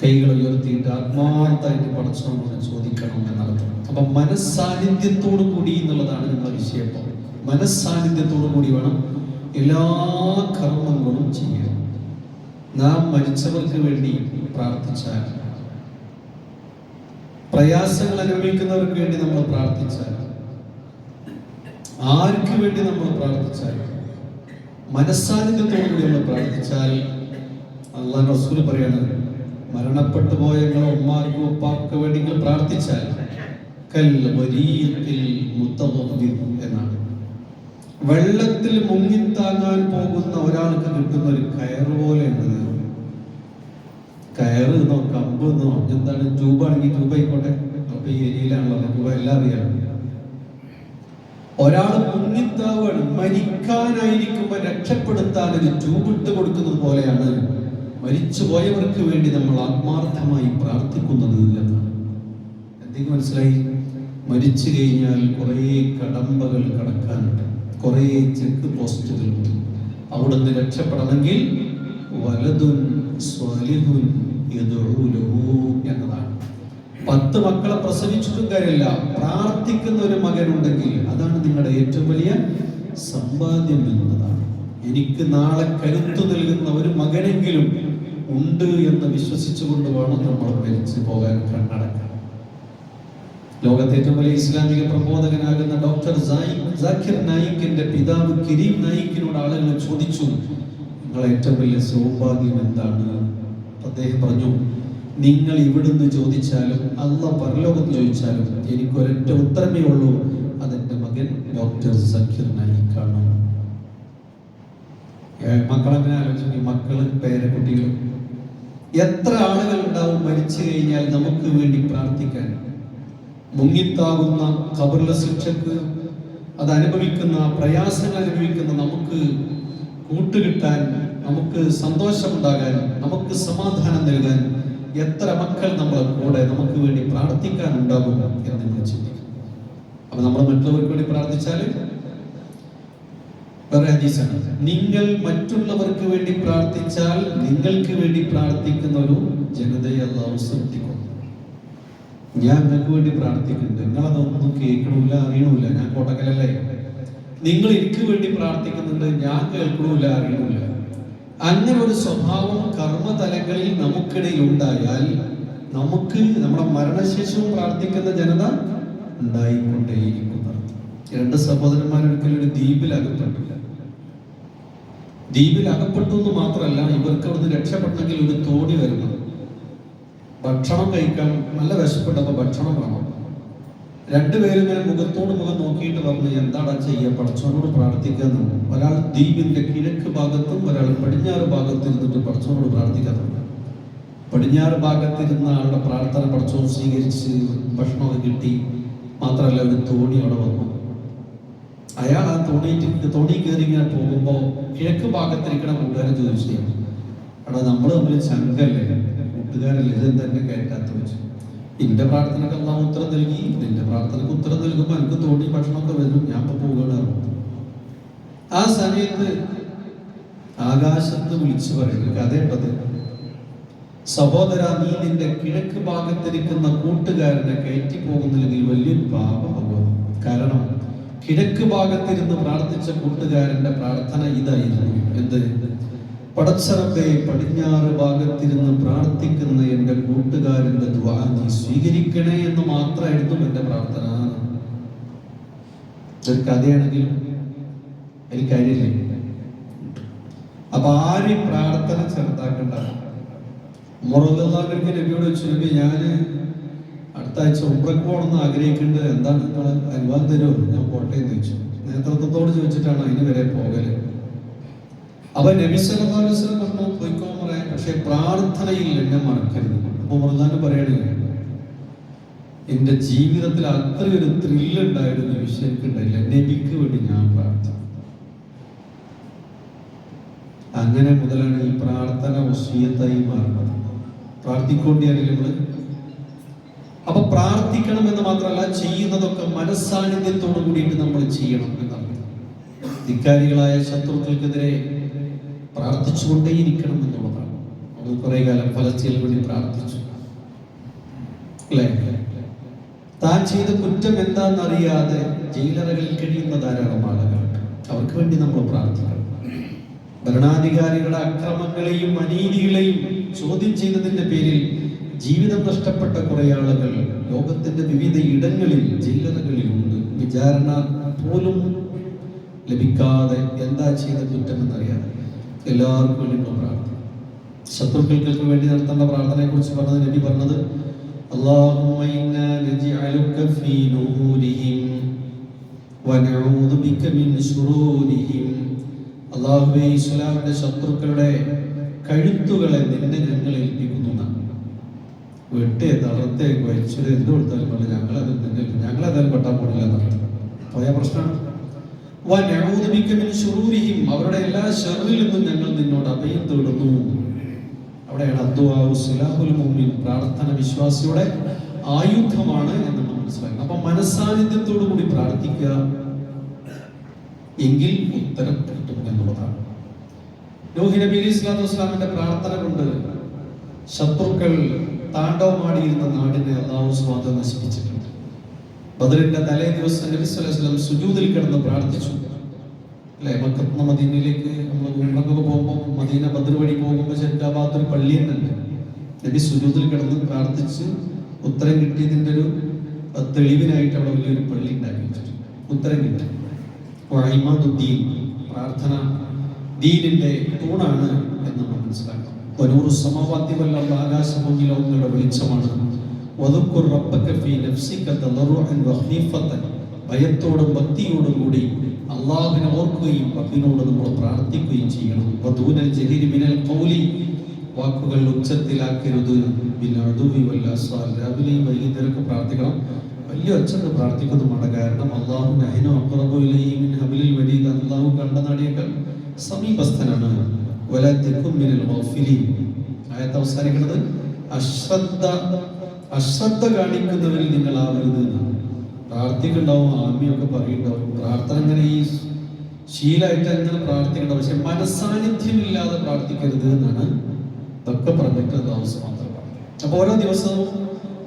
കൈകൾ ഉയർത്തിയിട്ട് ആത്മാർത്ഥമായിട്ട് പടച്ചവനോട് ചോദിക്കണം എന്നർത്ഥം. അപ്പൊ മനസ്സാന്നിധ്യത്തോടു കൂടി എന്നുള്ളതാണ് നമ്മുടെ വിഷയം. മനസ്സാന്നിധ്യത്തോടു കൂടി വേണം എല്ലാ കർമ്മങ്ങളും ചെയ്യാൻ. നാം മരിച്ചവർക്ക് വേണ്ടി പ്രാർത്ഥിച്ചാൽ, പ്രയാസങ്ങൾ അനുഭവിക്കുന്നവർക്ക് വേണ്ടി നമ്മൾ പ്രാർത്ഥിച്ചാൽ, ആർക്ക് വേണ്ടി നമ്മൾ പ്രാർത്ഥിച്ചാൽ, മനസ്സാന്നിധ്യത്തോടുകൂടി നമ്മൾ പ്രാർത്ഥിച്ചാൽ, അല്ലാഹു റസൂൽ പറയാണ്, മരണപ്പെട്ടു പോയ നിങ്ങളുടെ ഉമ്മാർക്കും ഉപ്പാർക്കും വേണ്ടി നിങ്ങൾ പ്രാർത്ഥിച്ചാൽ എന്നാണ്. വെള്ളത്തിൽ മുങ്ങിത്താങ്ങാൻ പോകുന്ന ഒരാൾക്ക് കിട്ടുന്ന ഒരു കയറ് പോലെയാണ്. കയറെന്നോ കമ്പെന്നോ എന്താണ്, ട്യൂബാണെങ്കിൽ ട്യൂബ് ആയിക്കോട്ടെ. അപ്പൊ ഈ ഏരിയയിലാണല്ലോ ട്യൂബ് എല്ലാം അറിയാം. ഒരാൾ മുങ്ങിത്താവാണ്, മരിക്കാനായിരിക്കുമ്പോ രക്ഷപ്പെടുത്താൻ ഒരു ട്യൂബ് ഇട്ട് കൊടുക്കുന്നത് പോലെയാണ് മരിച്ചു പോയവർക്ക് വേണ്ടി നമ്മൾ ആത്മാർത്ഥമായി പ്രാർത്ഥിക്കുന്നത് എന്നാണ്. എന്തെങ്കിലും മനസ്സിലായി? മരിച്ചു കഴിഞ്ഞാൽ കുറേ കടമ്പകൾ കടക്കാനുണ്ട്, കുറേ ചെക്ക് പോസ്റ്റുകളുണ്ട്. അവിടുന്ന് രക്ഷപ്പെടണമെങ്കിൽ വലതുൻ സ്വാലിഹുൻ യദ്ഉ ലഹു എന്നതാണ്. 10 മക്കളെ പ്രസവിച്ചിട്ടും കാര്യമില്ല, പ്രാർത്ഥിക്കുന്ന ഒരു മകനുണ്ടെങ്കിൽ അതാണ് നിങ്ങളുടെ ഏറ്റവും വലിയ സമ്പാദ്യം എന്നതാണ്. എനിക്ക് നാളെ കരുത്തു നൽകുന്ന ഒരു മകനെങ്കിലും ഉണ്ട് എന്ന് വിശ്വസിച്ചുകൊണ്ട് വേണം നമ്മൾ മരിച്ചു പോകാൻ കണ്ണടക്കാൻ. ലോകത്തെ ഏറ്റവും വലിയ ഇസ്ലാമിക പ്രബോധകനാകുന്ന ഡോക്ടർ സാക്കിർ നായിക്കിന്റെ പിതാവ് കരീം നായിക്കിനോട് ആളുകൾ ചോദിച്ചു, നിങ്ങളെ ഏറ്റവും വലിയ സൗഭാഗ്യം എന്താണ്? അദ്ദേഹം പറഞ്ഞു, നിങ്ങൾ ഇവിടുന്ന് ചോദിച്ചാലും അല്ലാഹ് പരലോകത്ത് ചോദിച്ചാലും എനിക്ക് ഒരൊറ്റ ഉത്തരമേ ഉള്ളൂ, അതെന്റെ മകൻ ഡോക്ടർ സാക്കിർ നായിക്കാണ്. മക്കളെങ്ങനെ ആലോചിക്കും? മക്കള്, പേരക്കുട്ടികൾ, എത്ര ആളുകൾ ഉണ്ടാവും മരിച്ചു കഴിഞ്ഞാൽ നമുക്ക് വേണ്ടി പ്രാർത്ഥിക്കാൻ. മുങ്ങിത്താകുന്ന ഖബറിലെ ശിക്ഷക്ക്, അത് അനുഭവിക്കുന്ന പ്രയാസങ്ങൾ അനുഭവിക്കുന്ന നമുക്ക് കൂട്ടുകിട്ടാൻ, നമുക്ക് സന്തോഷമുണ്ടാകാൻ, നമുക്ക് സമാധാനം നൽകാൻ എത്ര മക്കൾ നമ്മളെ കൂടെ നമുക്ക് വേണ്ടി പ്രാർത്ഥിക്കാൻ ഉണ്ടാകും എന്ന് നമ്മൾ ചിന്തിക്കും. അപ്പൊ നമ്മൾ മറ്റുള്ളവർക്ക് വേണ്ടി പ്രാർത്ഥിച്ചാൽ വേറെ ഹദീസാണ്, നിങ്ങൾ മറ്റുള്ളവർക്ക് വേണ്ടി പ്രാർത്ഥിച്ചാൽ നിങ്ങൾക്ക് വേണ്ടി പ്രാർത്ഥിക്കുന്ന ഒരു ജനതയെ അല്ലാഹു സൃഷ്ടിക്കും. ഞാൻ നിങ്ങൾക്ക് വേണ്ടി പ്രാർത്ഥിക്കുന്നുണ്ട്, നിങ്ങളതൊന്നും കേൾക്കണില്ല, അറിയണില്ല. ഞാൻ കോട്ടക്കലല്ലേ, നിങ്ങൾ എനിക്ക് വേണ്ടി പ്രാർത്ഥിക്കുന്നുണ്ട്, ഞാൻ കേൾക്കണില്ല, അറിയണില്ല. അങ്ങനെ ഒരു സ്വഭാവം കർമ്മതലങ്ങളിൽ നമുക്കിടയിൽ ഉണ്ടായാൽ നമുക്ക് നമ്മുടെ മരണശേഷവും പ്രാർത്ഥിക്കുന്ന ജനത ഉണ്ടായിക്കൊണ്ടേയിരിക്കുന്നു. 2 സഹോദരന്മാരൊരിക്കലും ഒരു ദ്വീപിൽ അകപ്പെട്ടില്ല. ദ്വീപിൽ അകപ്പെട്ടു എന്ന് മാത്രമല്ല, ഇവർക്ക് അവിടുന്ന് രക്ഷപ്പെട്ടെങ്കിൽ ഒരു തോണി വരുന്നു. ഭക്ഷണം കഴിക്കാൻ നല്ല വിശപ്പെട്ടപ്പോൾ ഭക്ഷണം വേണം. 2 പേരും ഇങ്ങനെ മുഖത്തോട് മുഖം നോക്കിയിട്ട് പറഞ്ഞു, എന്താണ് ചെയ്യുക, പടച്ചവനോട് പ്രാർത്ഥിക്കാൻ. ഒരാൾ ദ്വീപിന്റെ കിഴക്ക് ഭാഗത്തും ഒരാൾ പടിഞ്ഞാറ് ഭാഗത്ത് ഇരുന്നിട്ട് പടച്ചവനോട് പ്രാർത്ഥിക്കാൻ. പടിഞ്ഞാറ് ഭാഗത്തിരുന്ന ആളുടെ പ്രാർത്ഥന പടച്ചവൻ സ്വീകരിച്ച് ഭക്ഷണമൊക്കെ കിട്ടി. മാത്രമല്ല ഒരു തോണി അവിടെ വന്നു. അയാൾ ആ തോണി കയറി ഇങ്ങനെ പോകുമ്പോൾ കിഴക്ക് ഭാഗത്തിരിക്കണ കൂട്ടുകാരൻ ചോദിച്ചു, എടാ നമ്മൾ തമ്മിൽ ചങ്കല്ലേ, കൂട്ടുകാരല്ലേ, ഇതെന്താ എന്നെ കയറ്റാത്ത വെച്ചു. എന്റെ പ്രാർത്ഥനക്ക് അല്ലാഹു ഉത്തരം നൽകി, നിന്റെ പ്രാർത്ഥനക്ക് ഉത്തരം നൽകുമ്പോൾ എനിക്ക് തോണി ഭക്ഷണമൊക്കെ വരും, ഞാൻ ഇപ്പൊ പോവുകയാണ്. ആ സമയത്ത് ആകാശത്ത് വിളിച്ചു പറയുന്നത് കഥയുണ്ടത്, സഹോദര, നീ നിന്റെ കിഴക്ക് ഭാഗത്തിരിക്കുന്ന കൂട്ടുകാരനെ കയറ്റി പോകുന്നില്ലെങ്കിൽ വലിയൊരു പാപമാകും. കാരണം കിഴക്ക് ഭാഗത്തിരുന്ന് പ്രാർത്ഥിച്ച കൂട്ടുകാരന്റെ പ്രാർത്ഥന ഇതായിരുന്നു, എന്ത്? പടച്ചറബേ, പടിഞ്ഞാറ് ഭാഗത്തിരുന്ന് പ്രാർത്ഥിക്കുന്ന എന്റെ കൂട്ടുകാരന്റെ ദുആ നീ സ്വീകരിക്കണേ എന്ന് മാത്രമായിരുന്നു എന്റെ പ്രാർത്ഥന. ഒരു കഥയാണെങ്കിലും എനിക്ക് കാര്യമില്ലേ. അപ്പൊ ആരും പ്രാർത്ഥന ചെറുതാക്കണ്ട. മുറല്ലാവർക്ക് നബിയോട് ചോദിച്ചു, ഞാന് അടുത്ത ആഴ്ച ഉംറക്ക് പോകണമെന്ന് ആഗ്രഹിക്കുന്നുണ്ട്, എന്താണ് നിങ്ങൾ അനുവാദം തരുമോ? ഞാൻ പോട്ടെ എന്ന് ചോദിച്ചു. നേതൃത്വത്തോട് ചോദിച്ചിട്ടാണ് അതിന് വരെ പോകല്. അപ്പൊ നബി സല്ലല്ലാഹു അലൈഹി വസല്ലം പറഞ്ഞു, പോയിക്കോ പറയാൻ, പക്ഷെ പ്രാർത്ഥനയിൽ എന്നെ മറക്കരുത്. അപ്പൊ മുറല്ലാൻ പറയണേ, എന്റെ ജീവിതത്തിൽ അത്രയൊരു ത്രില്ല് ഉണ്ടായിരുന്നു വിഷയക്കുണ്ടായില്ല, നബിക്ക് വേണ്ടി ഞാൻ പ്രാർത്ഥിച്ചു. അങ്ങനെ മുതലാണ് ഈ പ്രാർത്ഥന വസിയത്തായി മാറുന്നത്. പ്രാർത്ഥിക്കൊണ്ടിയാണെങ്കിൽ നമ്മള് അപ്പൊ പ്രാർത്ഥിക്കണം എന്ന് മാത്രമല്ല, ചെയ്യുന്നതൊക്കെ മനസ്സാന്നിധ്യത്തോടു കൂടിയിട്ട് നമ്മൾ ചെയ്യണം എന്നാണ്. ധിക്കാരികളായ ശത്രുക്കൾക്കെതിരെ പ്രാർത്ഥിച്ചുകൊണ്ടേയിരിക്കണം എന്നുള്ളതാണ്. നമ്മൾ കുറെ കാലം ഫലസ്തീനിൽ വേണ്ടി പ്രാർത്ഥിച്ചു, അല്ലേ? താൻ ചെയ്ത കുറ്റം എന്താണെന്നറിയാതെ ജയിലറകളിൽ കഴിയുന്ന ധാരാളം ആളുകളുണ്ട്, അവർക്ക് വേണ്ടി നമ്മൾ പ്രാർത്ഥിക്കണം. ഭരണാധികാരികളുടെ അക്രമങ്ങളെയും അനീതികളെയും ചോദ്യം ചെയ്തതിന്റെ പേരിൽ ജീവിതം നഷ്ടപ്പെട്ട കുറെ ആളുകൾ ലോകത്തിന്റെ വിവിധ ഇടങ്ങളിൽ ജയിലറകളിലുണ്ട്. വിചാരണ പോലും ലഭിക്കാതെ എന്താ ചെയ്ത കുറ്റമെന്നറിയാതെ എല്ലാവർക്കും വേണ്ടി പ്രാർത്ഥന. ശത്രുക്കൾക്ക് വേണ്ടി നടത്തേണ്ട പ്രാർത്ഥനയെ കുറിച്ച് പറഞ്ഞത് നബി പറഞ്ഞത്, അല്ലാഹുമ്മ ഇന്നാ നജ്അലുക ഫീ നൂരിഹിം വനഊദു ബിക മിൻ ശുറൂരിഹിം. അല്ലാഹുവേ, ഇസ്ലാമിന്റെ ശത്രുക്കളുടെ കഴുത്തുകളെ നിന്നെ ഞങ്ങൾ ഏൽപ്പിക്കുന്നു. വെട്ടേ തളർത്തേ വഹിച്ചത് എന്ത് കൊടുത്താലും പോലെ ഞങ്ങളതെല്ലാം കൊട്ടാൻ പോണില്ല എന്നാണ് പോയ പ്രശ്നമാണ്. അവരുടെ എല്ലാ ഷർറിൽ നിന്നും ഞങ്ങൾ നിന്നോട് അഭയം തേടുന്നു. അവിടെയാണ് പ്രാർത്ഥന വിശ്വാസിയുടെ ആയുധമാണ് എന്ന് നമ്മൾ മനസ്സിലാക്കണം. അപ്പൊ മനസ്സാന്നിധ്യത്തോടു കൂടി പ്രാർത്ഥിക്കുക എങ്കിൽ ഉത്തരം കിട്ടും എന്നുള്ളതാണ്. നൂഹ് നബി അലൈഹി സ്വലാത്തു വസ്സലാമിന്റെ പ്രാർത്ഥന കൊണ്ട് ശത്രുക്കൾ താണ്ഡവമാടിയിരുന്ന നാടിനെ അല്ലാഹു സുബ്ഹാനഹു വ തആല നശിപ്പിച്ചിട്ടുണ്ട്. ബദറിന്റെ തലേ ദിവസം നബി സല്ലല്ലാഹു അലൈഹി വസല്ലം സുജൂദിൽ കിടന്ന് പ്രാർത്ഥിച്ചു. അല്ലെ, മക്കത്ത് മദീനയിലേക്ക് നമ്മൾ ഉംറയ്ക്കൊക്കെ പോകുമ്പോൾ മദീന ബദർ വഴി പോകുമ്പോൾ ശരിക്കും ആ ഭാഗത്തൊരു പള്ളി തന്നെ നബി സുജൂദിൽ കിടന്ന് പ്രാർത്ഥിച്ച് ഉത്തരം കിട്ടിയതിൻ്റെ ഒരു തെളിവിനായിട്ട് അവിടെ വലിയൊരു പള്ളി ഉണ്ടാക്കി വെച്ചിട്ടുണ്ട്. ഉത്തരം കിട്ടി. പ്രാർത്ഥന ദീനിന്റെ തൂണാണ് എന്ന് നമ്മൾ മനസ്സിലാക്കണം. ആകാശഭൂമിയിലെ വെളിച്ചമാണ്. ഭയത്തോടും ഭക്തിയോടും കൂടി അള്ളാഹുവിനെ ഓർക്കുകയും റബ്ബിനോട് നമ്മൾ പ്രാർത്ഥിക്കുകയും ചെയ്യണം. വാക്കുകൾ ഉച്ചത്തിലാക്കരുത്. രാവിലെയും വൈകുന്നേരമൊക്കെ പ്രാർത്ഥിക്കണം. വലിയ ഒച്ചത്ത് പ്രാർത്ഥിക്കുന്നതുമാണ്. കാരണം അള്ളാഹു കണ്ട നാടിയേക്കാൾ സമീപസ്ഥനാണ്. ആയത്ത് അവസാനിക്കുന്നത് അശ്രദ്ധ കാണിക്കുന്നവരിൽ നിങ്ങൾ ആവരുത്. പ്രാർത്ഥിക്കുന്നുണ്ടാവും, ആത്മീയൊക്കെ പറയുന്നുണ്ടാവും, പ്രാർത്ഥന ഇങ്ങനെ ഈ ശീലമായിട്ട് അങ്ങനെ പ്രാർത്ഥിക്കണ്ടാവും. പക്ഷെ മനസ്സാന്നിധ്യമില്ലാതെ പ്രാർത്ഥിക്കരുത് എന്നാണ് ഇതൊക്കെ പറഞ്ഞിട്ട് ദിവസം മാത്രം. അപ്പൊ ഓരോ ദിവസവും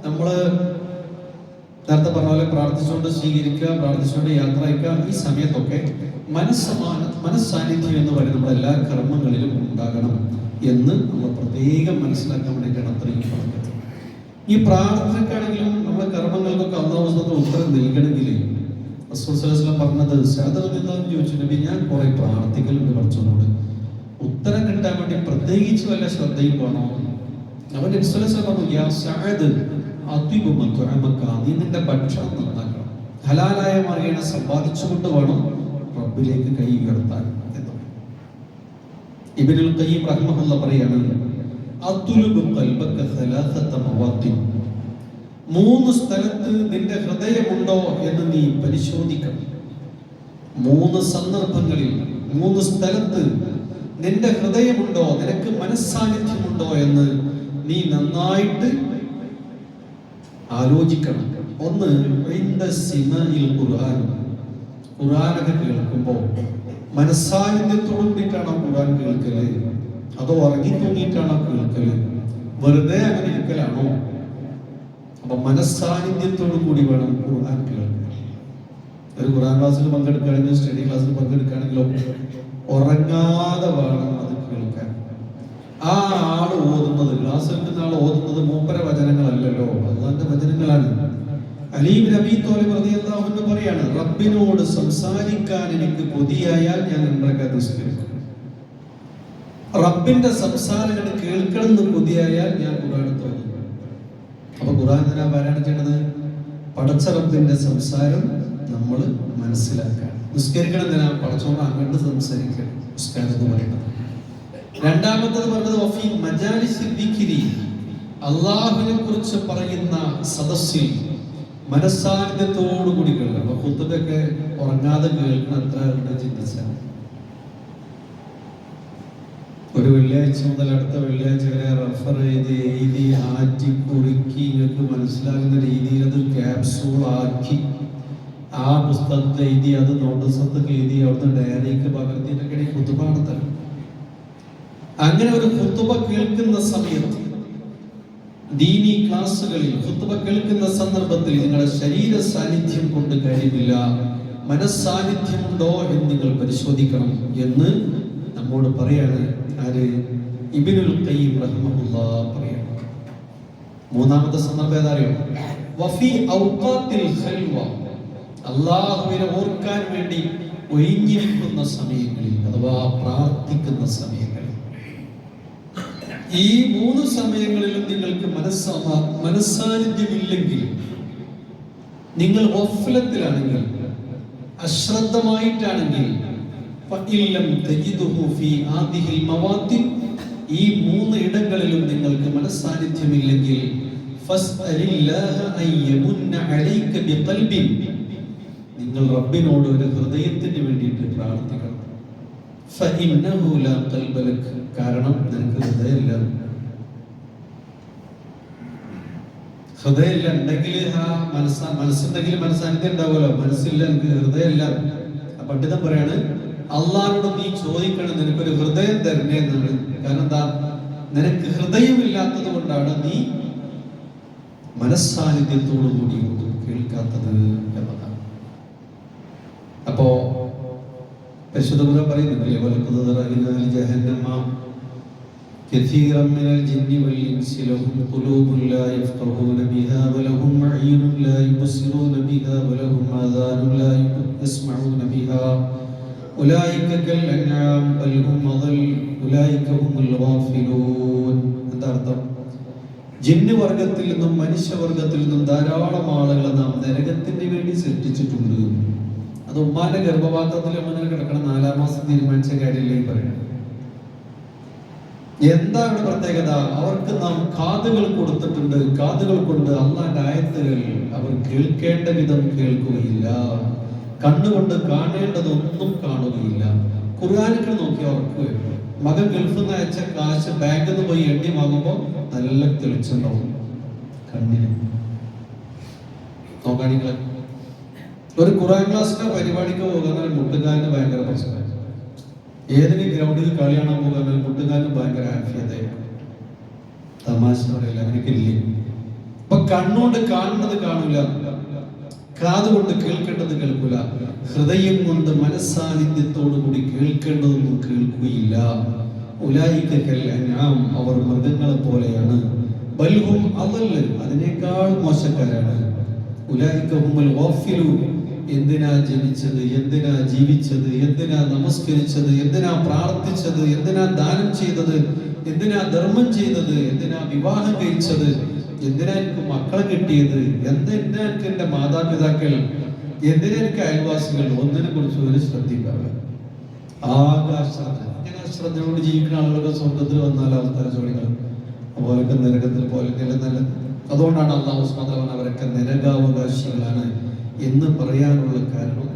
നമ്മള് നേരത്തെ പറഞ്ഞ പോലെ പ്രാർത്ഥിച്ചുകൊണ്ട് സ്വീകരിക്കുക, പ്രാർത്ഥിച്ചുകൊണ്ട് യാത്ര അയക്കുക. ഈ സമയത്തൊക്കെ മനസ്സാന്നിധ്യം എന്ന് പറയുന്നത് നമ്മുടെ എല്ലാ കർമ്മങ്ങളിലും ഉണ്ടാകണം എന്ന് നമ്മൾ പ്രത്യേകം മനസ്സിലാക്കാൻ വേണ്ടിയിട്ടാണ് അത്രയും പറഞ്ഞത്. ഈ പ്രാർത്ഥനക്കാണെങ്കിലും നമ്മുടെ കർമ്മങ്ങൾക്കൊക്കെ അല്ലാഹു ഉത്തരം നൽകണമെങ്കിൽ റസൂൽ സ്വല്ലല്ലാഹു അലൈഹി വസല്ലം പറഞ്ഞത് ചോദിച്ചു, നബി ഞാൻ കുറെ പ്രാർത്ഥിക്കലുണ്ട്, കുറച്ചുകൂടെ ഉത്തരം കിട്ടാൻ വേണ്ടി പ്രത്യേകിച്ച് വല്ല ശ്രദ്ധയും വേണോ? അവൻ നബി സ്വല്ലല്ലാഹു അലൈഹി വസല്ലം പറഞ്ഞു, യാ സഅദ് അത്വിബു മത്അമക, നീ നിന്റെ ഭക്ഷണം നന്നാക്കണം, ഹലാലായ മാർഗ്ഗേന സമ്പാദിച്ചുകൊണ്ട് വേണം റബ്ബിലേക്ക് കൈ ഉയർത്താൻ എന്ന്. ഇബ്നുൽ ഖയ്യിം റഹിമഹുല്ലാഹ് പറയാണ്, അത്ലുബു ഖൽബക സലാസത മവാത്തിൻ, 3 സ്ഥലത്ത് നിന്റെ ഹൃദയമുണ്ടോ എന്ന് നീ പരിശോധിക്കണം. 3 സന്ദർഭങ്ങളിൽ 3 സ്ഥലത്ത് നിന്റെ ഹൃദയമുണ്ടോ, നിനക്ക് മനസ്സാന്നിധ്യമുണ്ടോ എന്ന് നീ നന്നായിട്ട് ആലോചിക്കണം. ഒന്ന്, ഖുർആനൊക്കെ കേൾക്കുമ്പോൾ മനസ്സാന്നിധ്യത്തോടു കൂടിയിട്ടാണോ ഖുർആൻ കേൾക്കല്, അതോ ഉറങ്ങി തൂങ്ങിയിട്ടാണോ കേൾക്കല്, വെറുതെ അങ്ങനെ ഇരിക്കലാണോ? അപ്പൊ മനസ്സാന്നിധ്യത്തോടു കൂടി വേണം ഖുർആൻ കേൾക്കാൻ. ഒരു ഖുർആൻ ക്ലാസ്സിൽ പങ്കെടുക്കുകയാണെങ്കിലും സ്റ്റഡി ക്ലാസ്സിൽ പങ്കെടുക്കുകയാണെങ്കിലും ഉറങ്ങാതെ വേണം അത് കേൾക്കാൻ. ആ ആള് ഓതുന്നത്, ക്ലാസ് എടുക്കുന്ന ആൾ ഓതുന്നത് മൂപ്പര വചനങ്ങളല്ലല്ലോ, അല്ലാഹുവിന്റെ വചനങ്ങളാണ്. അലി ഇബ്നു അബീ ത്വാലിബ് റളിയല്ലാഹു അൻഹു പറയാണ്, റബ്ബിനോട് സംസാരിക്കാൻ എനിക്ക് കൊതിയായാൽ ഞാൻ രണ്ടരക്കാത്ത് നിസ്കരിക്കും. റബ്ബിന്റെ സംസാരങ്ങൾ കേൾക്കണം എന്ന് കൊതിയായാൽ ഞാൻ ഖുർആൻ തോന്നും. അപ്പൊ ഖുർആൻ എന്തിനാ പാരായണം ചെയ്യണത്? പടച്ച റബ്ബിന്റെ സംസാരം നമ്മൾ മനസ്സിലാക്കാൻ. നിസ്കരിക്കണം എന്തിനാ? പടച്ചോണ്ട് അങ്ങോട്ട് സംസാരിക്കണം, നിസ്കാരം എന്ന് പറയുന്നത്. രണ്ടാമത്തത് പറഞ്ഞത് വഫീ മജാലിസിൽ ദിക്രി, അല്ലാഹുവിനെ കുറിച്ച് പറയുന്ന സദസ്സിൽ മനസ്സാന്നിധ്യത്തോടു കൂടി കേൾക്കണം. അപ്പൊ ഖുത്ബയൊക്കെ ഉറങ്ങാതെ കേൾക്കണം. എത്ര ചിന്തിച്ചാൽ ഒരു വെള്ളിയാഴ്ച മുതൽ അടുത്ത വെള്ളിയാഴ്ച വരെ റഫർ എഴുതി ആറ്റി കുറുക്കി നിങ്ങൾക്ക് മനസ്സിലാകുന്ന രീതിയിൽ അത് ക്യാപ്സൂൾ ആക്കി ആ പുസ്തകത്തിൽ എഴുതി അത് നോട്ടീസത്തൊക്കെ എഴുതി അവിടുന്ന് ഡയറിക്ക് പകർത്തിയിട്ടൊക്കെ ഖുത്ബ നടത്തണം. അങ്ങനെ ഒരു ഖുത്ബ കേൾക്കുന്ന സമയത്ത്, ദീനി ക്ലാസ്സുകളിൽ ഖുത്ബ കേൾക്കുന്ന സന്ദർഭത്തിൽ നിങ്ങളുടെ ശരീര സാന്നിധ്യം കൊണ്ട് കാര്യമില്ല, മനസ്സാന്നിധ്യമുണ്ടോ എന്ന് നിങ്ങൾ പരിശോധിക്കണം എന്ന് നമ്മോട് പറയാണ് ആര്? ഇബ്നുൽ ഖയ്യിം റഹിമഹുല്ലാഹ് പറയാണ്. മൂന്നാമത്തെ സന്ദർഭം ഏതാറിയോ? വഫി ഔഖാത്തിൽ ഖൽവ, അല്ലാഹുവിനെ ഓർക്കാൻ വേണ്ടി ഒഴിഞ്ഞിരിക്കുന്ന സമയങ്ങളിൽ അഥവാ പ്രാർത്ഥിക്കുന്ന സമയങ്ങളിൽ. ഈ 3 സമയങ്ങളിലും നിങ്ങൾക്ക് മനസ്സാന്നിധ്യമില്ലെങ്കിൽ, നിങ്ങൾ ഗഫലത്തിലാണെങ്കിൽ, അശ്രദ്ധമായിട്ടാണെങ്കിൽ, ഈ 3 ഇടങ്ങളിലും നിങ്ങൾക്ക് മനസ്സാന്നിധ്യമില്ലെങ്കിൽ ഫസ്അലില്ലാഹ അൻ യമുന്ന അലൈക ബിഖൽബിൻ, നിങ്ങൾ റബ്ബിനോട് ഒരു ഹൃദയത്തിന് വേണ്ടിയിട്ട് പ്രാർത്ഥിക്കണം. ഫഇന്നഹു ലാ ഖൽബ ലക, കാരണം നിനക്ക് ഹൃദയമില്ല. ഹൃദയമില്ല ഉണ്ടെങ്കിൽ മനസ്സുണ്ടെങ്കിൽ മനസ്സാന്നിധ്യം ഉണ്ടാവുമല്ലോ. മനസ്സില്ല, എനിക്ക് ഹൃദയമില്ല. പണ്ഡിതൻ പറയാണ്, അള്ളാഹുനോട് നീ ചോദിക്കണം നിനക്കൊരു ഹൃദയം തരണേ എന്നാണ്. കാരണം എന്താ? നിനക്ക് ഹൃദയമില്ലാത്തത് കൊണ്ടാണ് നീ മനസ്സാന്നിധ്യത്തോടു കൂടി കേൾക്കാത്തത് എന്നതാണ്. അപ്പോ പരിശുദ്ധ ഖുർആൻ പറയുന്നുണ്ടല്ലേ, വലഖദ് റഅയ്നാ ജഹന്നമ കസീറൻ മിനൽ ജിന്നി വൽ ഇൻസി ലഹും ഖുലൂബുൻ ലാ യഫ്ഖഹൂന ബിഹാ വലഹും അഅ്യുനുൻ ലാ യുബ്സിറൂന ബിഹാ വലഹും ആദാനുൻ ലാ യസ്മഊന ബിഹാ ഉലൈക കൽ അൻആം ബൽ ഹും അദൽ ഉലൈക ഹുമുൽ ഗാഫിലൂൻ. എന്താ അർത്ഥം? ജിന്ന് വർഗത്തിൽ നിന്നും മനുഷ്യവർഗത്തിൽ നിന്നും ധാരാളം ആളുകളെ നാം നരകത്തിന് വേണ്ടി സൃഷ്ടിച്ചിട്ടുണ്ട്. അത് ഉമ്മാന്റെ ഗർഭപാത്രത്തിൽ അങ്ങനെ കിടക്കണം, 4-ാം മാസം തീരുമാനിച്ച കാര്യമല്ലേ പറയുന്നത്. എന്താ ഇവിടെ പ്രത്യേകത? അവർക്ക് നാം കാതുകൾ കൊടുത്തിട്ടുണ്ട്. കാതുകൾ കൊണ്ട് അള്ളാന്റെ ആയത്തുകൾ അവർ കേൾക്കേണ്ട വിധം കേൾക്കുകയില്ല, കണ്ണുകൊണ്ട് കാണേണ്ടതൊന്നും കാണുകയില്ല. ഖുർആനിൽ നോക്കി അവർക്ക് മകൻ ഗൾഫിൽ നിന്ന് അയച്ച കാശ് ബാങ്കിൽ നിന്ന് പോയി എണ്ണി വാങ്ങുമ്പോൾ നല്ല തെളിച്ചുണ്ടാവും കണ്ണിന്. നോക്കാണികളെ ഒരു ഖുർആൻ ക്ലാസ്സിന്റെ പരിപാടിക്ക് പോകാൻ മുട്ടുകാരന് ഭയങ്കര പ്രശ്നമാണ്. ഏതെങ്കിലും ഗ്രൗണ്ടിൽ കളി കാണാൻ പോകാൻ മുട്ടുകാരന് ഭയങ്കര ആഫിയതയായിരിക്കും. തമാശ പറയില്ല, അങ്ങനെയൊക്കെ. അപ്പൊ കണ്ണുകൊണ്ട് കാണുന്നത് കാണൂല, കാതുകൊണ്ട് കേൾക്കേണ്ടത് കേൾക്കൂല, ഹൃദയം കൊണ്ട് മനസ്സാന്നിധ്യത്തോടു കൂടി കേൾക്കേണ്ടതൊന്നും കേൾക്കുകയില്ല. ഉലൈക കൽ അൻആം, അവർ മൃഗങ്ങളെ പോലെയാണ്. ബൽ ഹും അദൽ, അതിനേക്കാൾ മോശക്കാരാണ്. ഉലൈക ഹുമുൽ ഗാഫിലൂൻ, എന്തിനാ ജനിച്ചത്, എന്തിനാ ജീവിച്ചത്, എന്തിനാ നമസ്കരിച്ചത്, എന്തിനാ പ്രാർത്ഥിച്ചത്, എന്തിനാ ദാനം ചെയ്തത്, എന്തിനാ ധർമ്മം ചെയ്തത്, എന്തിനാ വിവാഹം കഴിച്ചത്, എന്തിനാ എനിക്ക് മക്കളെ കിട്ടിയത്, എന്തിനാ എനിക്ക് എന്റെ മാതാപിതാക്കൾ, എന്തിനാ എനിക്ക് അയൽവാസികൾ, ഒന്നിനെ കുറിച്ച് ഒരു ശ്രദ്ധിക്കാറ്. ആകെ ശ്രദ്ധ. ഇങ്ങനെ ശ്രദ്ധയോട് ജീവിക്കുന്ന ആളുകളൊക്കെ സ്വർഗത്തിൽ വന്നാൽ അവസ്ഥ ചോദികൾ അതുപോലൊക്കെ നരകത്തിൽ പോലൊക്കെ നല്ല. അതുകൊണ്ടാണ് അല്ലാഹു സുബ്ഹാനഹു വ തആല അവരൊക്കെ നരകാവകാശികളാണ് എന്ന് പറയാനുള്ള കാരണം.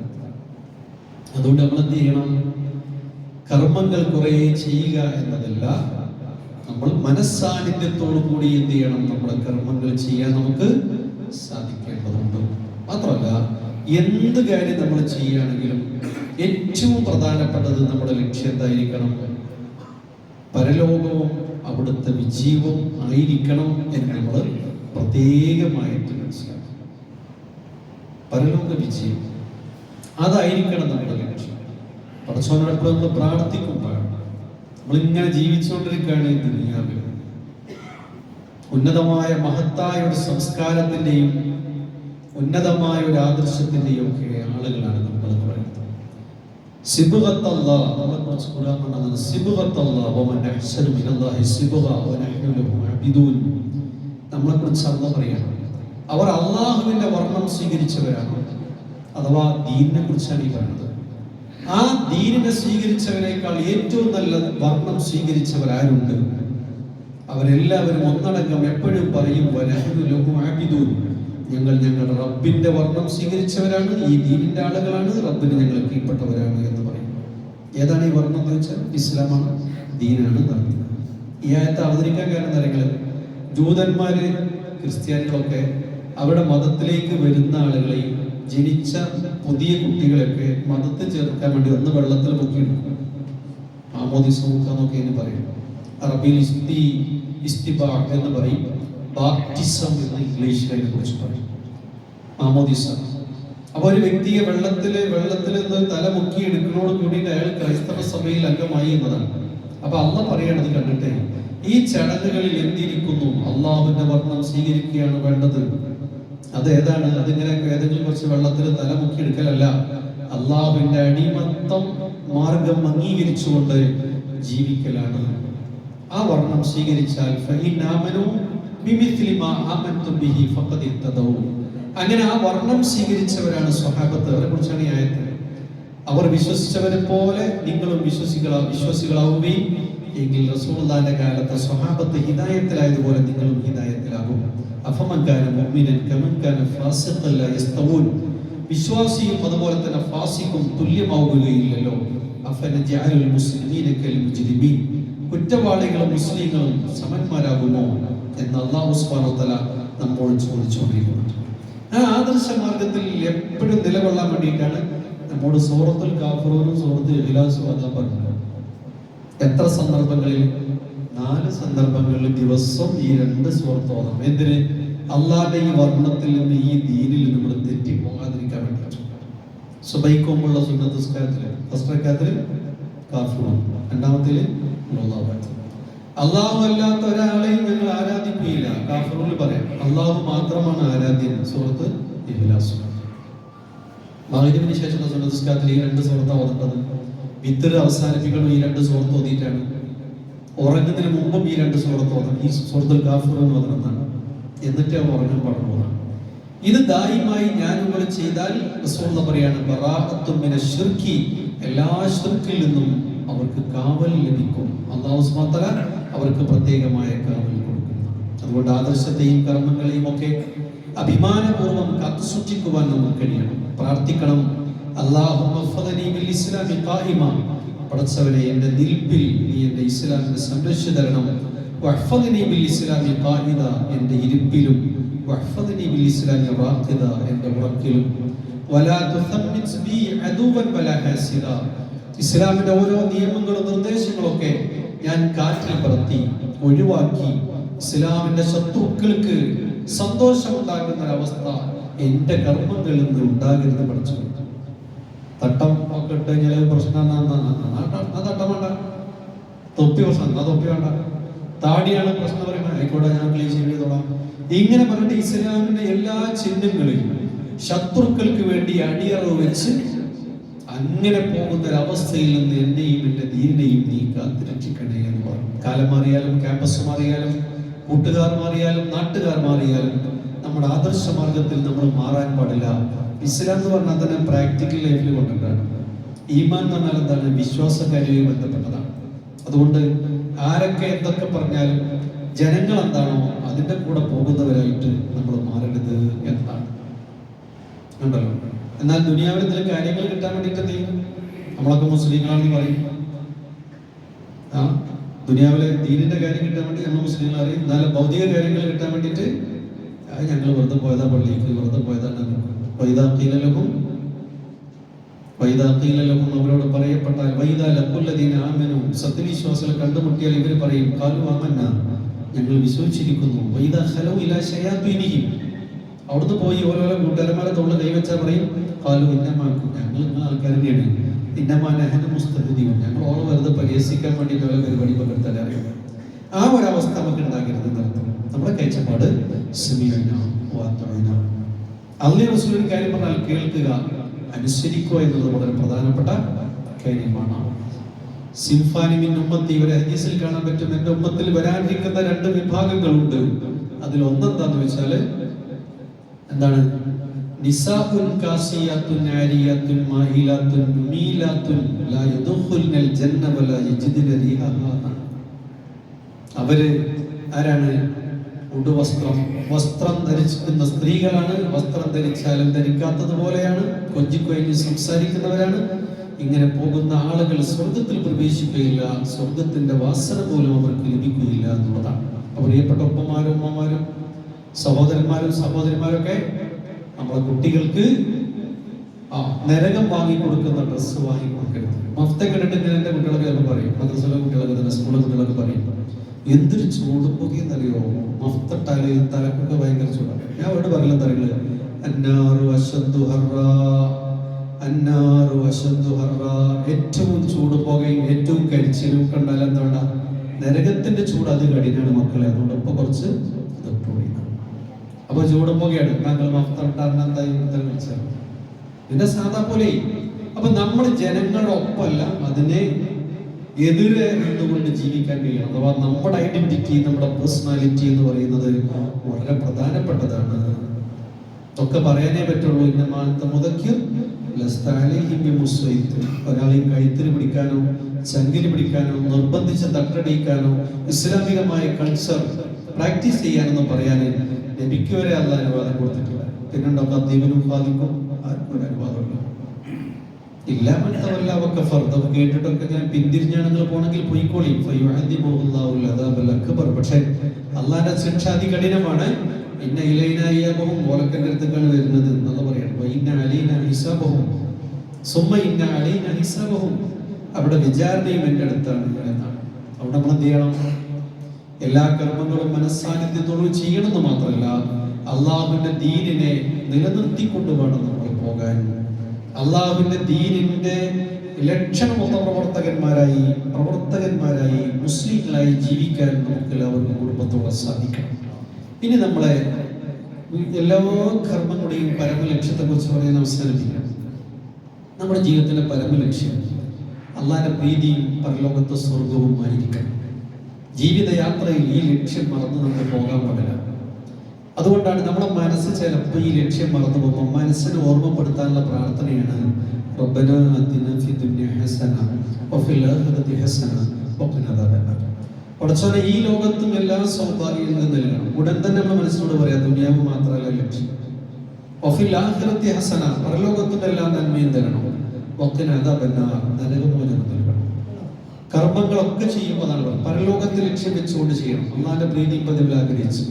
അതുകൊണ്ട് നമ്മൾ എന്ത് ചെയ്യണം? കർമ്മങ്ങൾ കുറെ ചെയ്യുക എന്നതല്ല, നമ്മൾ മനസ്സാന്നിധ്യത്തോടു കൂടി എന്ത് ചെയ്യണം? നമ്മുടെ കർമ്മങ്ങൾ ചെയ്യാൻ നമുക്ക് സാധിക്കേണ്ടതുണ്ട്. മാത്രമല്ല, എന്ത് കാര്യം നമ്മൾ ചെയ്യുകയാണെങ്കിലും ഏറ്റവും പ്രധാനപ്പെട്ടത് നമ്മുടെ ലക്ഷ്യം എന്തായിരിക്കണം? പരലോകവും അവിടുത്തെ വിജയവും ആയിരിക്കണം എന്ന് നമ്മൾ പ്രത്യേകമായിട്ട് മനസ്സിലാക്കണം. പരലോക വിജയം അതായിരിക്കണം നമ്മുടെ ലക്ഷ്യം. പടച്ചവനോടൊപ്പം നമ്മൾ പ്രാർത്ഥിക്കുമ്പോഴാണ് നമ്മളിങ്ങനെ ജീവിച്ചുകൊണ്ടിരിക്കുകയാണ് ഈ ദുനിയാവിൽ. ഉന്നതമായ മഹത്തായ ഒരു സംസ്കാരത്തിന്റെയും ഉന്നതമായ ഒരു ആദർശത്തിന്റെയും ഒക്കെ ആളുകളാണ് നമ്മൾ എന്ന് പറയുന്നത്. സിബ്ഗത്തല്ലാഹ്, നമ്മളെക്കുറിച്ച് ഖുർആൻ പറഞ്ഞതാണ് സിബ്ഗത്തല്ലാഹ് വമൻ അഹ്സനു മിനല്ലാഹി സിബ്ഗ വനഹ്നു ലഹു അബിദൂൻ. നമ്മളെക്കുറിച്ച് അല്ലാഹ് പറയാണ്, അവർ അള്ളാഹുവിന്റെ വർണ്ണം സ്വീകരിച്ചവരാണ്. അഥവാ ദീനിനെ കുറിച്ചാണ് ഈ പറയുന്നത്. ആ ദീനിനെ സ്വീകരിച്ചവരെക്കാൾ ഏറ്റവും നല്ല വർണ്ണം സ്വീകരിച്ചവരാരുണ്ട്? അവരെല്ലാവരും ഒന്നടങ്കം എപ്പോഴും പറയും വനഹ്നു ലഹു അബിദൂൻ, ഞങ്ങൾ ഞങ്ങളുടെ റബ്ബിന്റെ വർണ്ണം സ്വീകരിച്ചവരാണ്, ഈ ദീനിന്റെ ആളുകളാണ്, റബ്ബിന് ഞങ്ങൾ കീഴ്പ്പെട്ടവരാണ് എന്ന് പറയും. ഏതാണ് ഈ വർണ്ണം എന്ന് വെച്ചാൽ ഇസ്ലാമാണ്, ദീനാണ് നടത്തുന്നത്. ഈ ആയത്ത് അവതരിക്കാൻ കാരണം കാര്യങ്ങൾ, ജൂതന്മാര് ക്രിസ്ത്യാനികളൊക്കെ അവരുടെ മതത്തിലേക്ക് വരുന്ന ആളുകളെയും ജനിച്ച പുതിയ കുട്ടികളെയൊക്കെ മതത്തിൽ ചേർക്കാൻ വേണ്ടി ഒന്ന് വെള്ളത്തിൽ മുക്കിയെടുക്കും. ആമോദിസ മുക്കാന്നൊക്കെ എന്ന് പറയും. അറബിയിൽ ഇസ്തിബാ എന്ന് പറയും. ബാപ്റ്റിസം എന്ന് ഇംഗ്ലീഷിൽ അതിനെ കുറിച്ച് പറയും. ആമോദിസ. അപ്പൊ ഒരു വ്യക്തിയെ വെള്ളത്തിൽ നിന്ന് തല മുക്കി എടുക്കുന്നതോട് കൂടിയിട്ട് അയാൾ ക്രൈസ്തവ സഭയിൽ അംഗമായി എന്നതാണ്. അപ്പൊ അള്ളാഹ് പറയണത് കണ്ടിട്ട്, ഈ ചടങ്ങുകളിൽ എന്തിരിക്കുന്നു? അള്ളാഹുവിന്റെ വർണ്ണം സ്വീകരിക്കുകയാണ് വേണ്ടത്. അത് ഏതാണ്? അതിങ്ങനെ ഏതെങ്കിലും കുറച്ച് വെള്ളത്തിൽ തല മുക്കി എടുക്കലല്ല, അള്ളാഹുവിന്റെ അടിമത്തം മാർഗം അംഗീകരിച്ചുകൊണ്ട് ജീവിക്കലാണ്. ആ വർണ്ണം സ്വീകരിച്ചാൽ അങ്ങനെ ആ വർണ്ണം സ്വീകരിച്ചവരാണ് സ്വഹാബത്ത്. അവരെ കുറിച്ചാണ് ഈ ആയത്ത്. അവർ വിശ്വസിച്ചവരെ പോലെ നിങ്ങളും വിശ്വസികളാവുകയും എങ്കിൽ റസൂലുള്ളാഹിന്റെ കാലത്തെ സ്വഹാബത്ത് ഹിദായത്തിലായതുപോലെ നിങ്ങളും ഹിദായത്തിലാകും. അഫമൻ കാന മുഅ്മിനൻ കമൻ കാന ഫാസിഖൻ ലാ യസ്തവൂൻ. വിശ്വാസിയും അതുപോലെ തന്നെ ഫാസിഖും തുല്യമാവുകയില്ലല്ലോ. അഫനജഅലുൽ മുസ്ലിമീന കൽ മുജ്രിമീൻ. കുറ്റവാളികളും മുസ്ലിങ്ങളും സമന്മാരാകുമോ എന്ന് അല്ലാഹു സുബ്ഹാനഹു വ തആല നമ്മോട് ചോദിച്ചുകൊണ്ടിരിക്കുന്നു. ആ ആദർശ മാർഗത്തിൽ എപ്പോഴും നിലകൊള്ളാൻ വേണ്ടിയിട്ടാണ് നമ്മോട് സൂറത്തുൽ കാഫിറൂനും സൂറത്തുൽ ഇഖ്ലാസും അല്ലാഹു പറഞ്ഞത്. എത്ര സന്ദർഭങ്ങളിൽ? 4 സന്ദർഭങ്ങളിൽ ദിവസം ഈ 2 സൂറത്ത് ഓതണം. എന്തിന്? അള്ളാഹുവിന്റെ ഈ വർണ്ണത്തിൽ നിന്ന്, ഈ ദീനിൽ നമ്മൾ തെറ്റിപ്പോകാതിരിക്കാൻ വേണ്ടിയിട്ട്. സുബൈക്കുമുള്ള സുന്നത്ത് നിസ്കാരത്തില് ഫസ്റ്റ് റക്അത്തിൽ കാഫിറൂൻ, രണ്ടാമത്തേല് അള്ളാഹു അല്ലാത്ത ഒരാളെയും ഞങ്ങൾ ആരാധിക്കുകയില്ല. കാഫിറൂനിൽ പറയാം അള്ളാഹു മാത്രമാണ് ആരാധ്യൻ. സൂറത്ത് ഇഖ്ലാസ്. മഗ്‌രിബിന് ശേഷം സുന്നത്ത് നിസ്കാരത്തിൽ ഈ 2 സൂറത്താണ് ഓതേണ്ടത്. വിത്തർ അവസാനിപ്പിക്കണം ഈ 2 സൂറത്ത് ഓതിയിട്ടാണ്. ഉറങ്ങുന്നതിന് മുമ്പും ഈ 2 സൂറത്ത് ഓതണം. ഈ സൂറത്തുൽ കാഫിറൂൻ ഓതണമെന്നാണ്. എന്നിട്ട് ഉറങ്ങാൻ പാടുള്ളൂ. ഇത് ദായിമായി ഞാൻ ഇവിടെ ചെയ്താൽ റസൂലുള്ളാഹി പറയാണ് ബറാഅത്തുൻ മിനശ് ശിർക്കി, എല്ലാ ശിർക്കിൽ നിന്നും അവർക്ക് കാവൽ ലഭിക്കും. അല്ലാഹു സുബ്ഹാനഹു വ തആല അവർക്ക് പ്രത്യേകമായ കാവൽ കൊടുക്കുന്നു. അതുകൊണ്ട് ആദർശത്തെയും കർമ്മങ്ങളെയും ഒക്കെ അഭിമാനപൂർവ്വം കാത്തുസൂക്ഷിക്കുവാൻ നമുക്ക് കഴിയണം. പ്രാർത്ഥിക്കണം, അല്ലാഹുമ്മ ഫദനി ബിൽ ഇസ്ലാമി ഖായിമ, പടച്ചവനെ എൻ്റെ നിൽപ്പിൽ നീ എൻ്റെ ഇസ്ലാമിനെ സംരക്ഷിച്ചു തരണം. വഹ്ഫദ്നി ബിൽ ഇസ്ലാമി ഖാഇദ, എൻ്റെ ഇരിപ്പിലും. വഹ്ഫദ്നി ബിൽ ഇസ്ലാമി റാഖിദ, എൻ്റെ ഉറക്കിലും. വലാ തുസമ്മിത് ബി അദുവൻ വലാ ഹാസിദ, ഇസ്ലാമിന്റെ ഓരോ നിയമങ്ങളും നിർദ്ദേശങ്ങളും ഒക്കെ ഞാൻ കാറ്റിൽ പറത്തി ഒഴിവാക്കി ഇസ്ലാമിന്റെ ശത്രുക്കൾക്ക് സന്തോഷമുണ്ടാകുന്ന ഒരവസ്ഥ എൻ്റെ കർമ്മങ്ങളിൽ നിന്ന് ഉണ്ടാകരുത് പഠിച്ചു. തട്ടം ഒക്കെ ഇട്ട് കഴിഞ്ഞാൽ പ്രശ്നം തട്ടം വേണ്ട, തൊപ്പി പ്രശ്നം തൊപ്പി വേണ്ട, താടിയാണ് പ്രശ്നം പറയുമ്പോൾ ആയിക്കോട്ടെ ഞാൻ ക്ലീൻ ചെയ്തോളാം. ഇങ്ങനെ പറഞ്ഞിട്ട് ഇസ്ലാമിന്റെ എല്ലാ ചിഹ്നങ്ങളിലും ശത്രുക്കൾക്ക് വേണ്ടി അടിയറവ് വെച്ച് അങ്ങനെ പോകുന്ന ഒരവസ്ഥയിൽ നിന്ന് എന്നെയും എൻ്റെ ദീനിനെയും നീ കാത്തുരക്ഷിക്കണേ എന്ന് പറഞ്ഞു. കാലം മാറിയാലും ക്യാമ്പസ് മാറിയാലും കൂട്ടുകാർ മാറിയാലും നാട്ടുകാർ മാറിയാലും നമ്മുടെ ആദർശ മാർഗത്തിൽ നമ്മൾ മാറാൻ പാടില്ല. ഇസ്ലാം എന്ന് പറഞ്ഞാൽ തന്നെ പ്രാക്ടിക്കൽ ലൈഫിൽ കൊണ്ടിട്ടാണ്. ഈമാൻ എന്ന് പറഞ്ഞാൽ എന്താണ്? വിശ്വാസകാര്യവുമായി ബന്ധപ്പെട്ടതാണ്. അതുകൊണ്ട് ആരൊക്കെ എന്തൊക്കെ പറഞ്ഞാലും ജനങ്ങൾ എന്താണോ അതിൻ്റെ കൂടെ പോകുന്നവരായിട്ട് നമ്മൾ മാറരുത് എന്നാണ്. ഉണ്ടല്ലോ. എന്നാൽ ദുനിയാവിൽ ചില കാര്യങ്ങൾ കിട്ടാൻ വേണ്ടിയിട്ട് എന്ത് ചെയ്യും? നമ്മളൊക്കെ മുസ്ലിങ്ങളാണെന്ന് പറയും. ദുനിയാവിലെ ദീനിന്റെ കാര്യം കിട്ടാൻ വേണ്ടി നമ്മൾ മുസ്ലിങ്ങൾ അറിയും. എന്നാലും ഭൗതിക കാര്യങ്ങൾ കിട്ടാൻ വേണ്ടിയിട്ട് ഞങ്ങൾ വെറുതെ പോയതാ, പള്ളിക്ക് വെറുതെ പോയതാണ്. വൈദാഖീലലഹും, അവരോട് പറയപ്പെട്ടാൽ വൈദാ ലഖുല്ലദീന ആമനു, സത്യവിശ്വാസികളെ കണ്ടുമുട്ടിയാൽ ഇവർ പറയും ഖാലു ആമന്ന, ഞങ്ങൾ വിശ്വസിച്ചിരിക്കുന്നു. വൈദാ ഖലൗ ഇലാ ശയാത്തീനിഹിം, അവിടുന്ന് പോയി ഓരോരോ കൂട്ടുകാരന്മാരെ തൊള്ള കൈവച്ചാൽ പറയും ഖാലു ഇന്നമാക്കും, ഞങ്ങൾ നിങ്ങൾ ആൾക്കാർ തന്നെയാണ്. ഇന്നമാ നഹ്നു മുസ്തഹ്ദിഊൻ, ഞങ്ങൾ ഓരോ വെറുതെ പരിഹസിക്കാൻ വേണ്ടിയിട്ട് ഓരോ പരിപാടി പകർത്താൻ അറിയാം. ആ ഒരവസ്ഥ നമുക്ക് ഉണ്ടാകരുത് എന്നർത്ഥം. നമ്മുടെ കാഴ്ചപ്പാട് അള്ളാഹു റസൂലിന്റെ കാര്യം പറഞ്ഞാൽ കേൾക്കുക, അനുസരിക്കുക എന്നുള്ളത് വളരെ പ്രധാനപ്പെട്ട കാര്യമാണ്. സിൻഫാനി മിൻ ഉമ്മത്തി, ഒരു ഹദീസിൽ കാണാൻ പറ്റും എൻ്റെ ഉമ്മത്തിൽ വരാനിരിക്കുന്ന 2 വിഭാഗങ്ങളുണ്ട്. അതിൽ ഒന്നെന്താന്ന് വെച്ചാൽ എന്താണ്? നിസാഉൻ കാസിയാത്തുൻ ആരിയാത്തുൻ മാഹിലാത്തുൻ മീലാത്തുൻ ലാ യദ്ഖുൽനൽ ജന്ന വലാ യജിദുന റീഹഹാ. അവര് ആരാണ്? വസ്ത്രം ധരിക്കുന്ന സ്ത്രീകളാണ്. വസ്ത്രം ധരിച്ചാലും ധരിക്കാത്തതുപോലെയാണ്. കൊഞ്ചിക്കൊഴിഞ്ഞ് സംസാരിക്കുന്നവരാണ്. ഇങ്ങനെ പോകുന്ന ആളുകൾ സ്വർഗത്തിൽ പ്രവേശിക്കുകയില്ല. സ്വർഗത്തിന്റെ വാസന പോലും അവർക്ക് ലഭിക്കുകയില്ല എന്നുള്ളതാണ്. പ്രിയപ്പെട്ട ഉപ്പമാരും ഉമ്മമാരും സഹോദരന്മാരും സഹോദരിമാരൊക്കെ നമ്മളെ കുട്ടികൾക്ക് നരകം വാങ്ങിക്കൊടുക്കുന്ന ഡ്രസ്സ് വാങ്ങിക്കൊടുക്കരുത്. മഫ്ത കണ്ടിട്ട് ഞാൻ എൻ്റെ കുട്ടികളൊക്കെ പറയും, മദ്രസയിലെ കുട്ടികളൊക്കെ തന്നെ സ്കൂളിലെ കുട്ടികളൊക്കെ പറയും, എന്തൊരു ചൂട് പുകയെന്നറിയോ, മഫ്തട്ടാല് തലക്കൊക്കെ ഭയങ്കര ചൂടാണ്. ഞാൻ അവരോട് പറയില്ല തരങ്ങള് ഏറ്റവും ചൂട് പുകയും ഏറ്റവും കരിച്ചിലും കണ്ടാൽ എന്താ? നരകത്തിന്റെ ചൂട് അത് കഠിനാണ് മക്കളെ. അതുകൊണ്ട് ഇപ്പൊ കുറച്ച് അപ്പൊ ചൂട് പുകയാണ്. താങ്കൾ മഫ്തട്ടാറിന് എന്തായി വിളിച്ചത് പിന്നെ സാധാ പോലെ. അപ്പൊ നമ്മൾ ജനങ്ങളുടെ ഒപ്പമല്ല, അതിനെ എതിരെ നിന്നുകൊണ്ട് ജീവിക്കാൻ കഴിയണം. അഥവാ നമ്മുടെ ഐഡന്റിറ്റി, നമ്മുടെ പേഴ്സണാലിറ്റി എന്ന് പറയുന്നത് വളരെ പ്രധാനപ്പെട്ടതാണ്. ഒക്കെ പറയാനേ പറ്റുള്ളൂ. ഒരാളെയും കഴുത്തിന് പിടിക്കാനോ ചങ്കിന് പിടിക്കാനോ നിർബന്ധിച്ച് തട്ടടിക്കാനോ ഇസ്ലാമികമായ കൾച്ചർ പ്രാക്ടീസ് ചെയ്യാനൊന്നും പറയാൻ നബിക്ക് വരെ അള്ളാഹ് അനുവാദം കൊടുത്തിട്ടില്ല. പിന്നുണ്ടോ ഖത്തീബിനും ബാധിക്കും? ആർക്കും ഒരു അനുവാദമില്ല. ഇല്ലാമത്തവല്ല അവക്ക് ഫർദ് കേട്ടിട്ടൊക്കെ ഞാൻ പിന്തിരിഞ്ഞാണ് നിങ്ങൾ പോണെങ്കിൽ പോയിക്കോളി. പക്ഷെ അള്ളാന്റെ ശിക്ഷ അതികഠിനമാണ്. ഇന്ന ഇലൈന ഇയ്യാബഹും ഓലക്കന്റെ അടുത്തേക്കാണ് വരുന്നത് എന്നുള്ള പറയണം. ഇന്ന അലൈന ഹിസാബഹും സുമ്മ ഇന്ന അലൈന ഹിസാബഹും, അവിടെ വിചാരണയും എൻ്റെ അടുത്താണ് എന്നാണ്. അവിടെ നമ്മൾ എന്ത് ചെയ്യണം? എല്ലാ കർമ്മങ്ങളും മനസ്സാന്നിധ്യത്തോടും ചെയ്യണമെന്ന് മാത്രമല്ല, അള്ളാഹുവിന്റെ ദീനിനെ നിലനിർത്തിക്കൊണ്ട് വേണം നമ്മൾ പോകാൻ. അള്ളാഹുവിന്റെ ദീനിന്റെ ലക്ഷണമൊത്ത പ്രവർത്തകന്മാരായി മുസ്ലിങ്ങളായി ജീവിക്കാൻ നമുക്ക് എല്ലാവർക്കും കുടുംബത്തോടെ സാധിക്കണം. ഇനി നമ്മളെ എല്ലാ കർമ്മങ്ങളുടെയും പരമലക്ഷ്യത്തെ കുറിച്ച് പറയാൻ അവസാനിപ്പിക്കണം. നമ്മുടെ ജീവിതത്തിന്റെ പരമലക്ഷ്യം അള്ളാഹിന്റെ പ്രീതിയും പരലോകത്തെ സ്വർഗവും ആയിരിക്കണം. ജീവിതയാത്രയിൽ ഈ ലക്ഷ്യം മറന്ന് നമുക്ക് പോകാൻ പാടില്ല. അതുകൊണ്ടാണ് നമ്മുടെ മനസ്സ് ചിലപ്പോൾ ഈ ലക്ഷ്യം മറന്നു പോകുമ്പോൾ മനസ്സിനെ ഓർമ്മപ്പെടുത്താനുള്ള പ്രാർത്ഥനയാണ് റബ്ബനാ ആതിനാ ഫിദ് ദുനിയ ഹസന വഫിൽ ആഖിറതി ഹസന വഖിനാ അദാബന്നാർ. പടച്ചോനെ, ഈ ലോകത്തും എല്ലാ സൗഭാഗ്യങ്ങളും നൽകണം. ഉടൻ തന്നെ നമ്മൾ മനസ്സിനോട് പറയാം, ദുനിയാവ് മാത്രമല്ല ലക്ഷ്യം. വഫിൽ ആഖിറതി ഹസന, പരലോകത്തും എല്ലാ നന്മയും തരണം. വഖിനാ അദാബന്നാർ, നരകമോചനം നൽകണം. കർമ്മങ്ങളൊക്കെ ചെയ്യുമ്പോൾ പരലോകത്തെ ലക്ഷ്യം വെച്ചുകൊണ്ട് ചെയ്യണം. അള്ളാഹിന്റെ പ്രീതി പതിവിൽ ആഗ്രഹിച്ചു.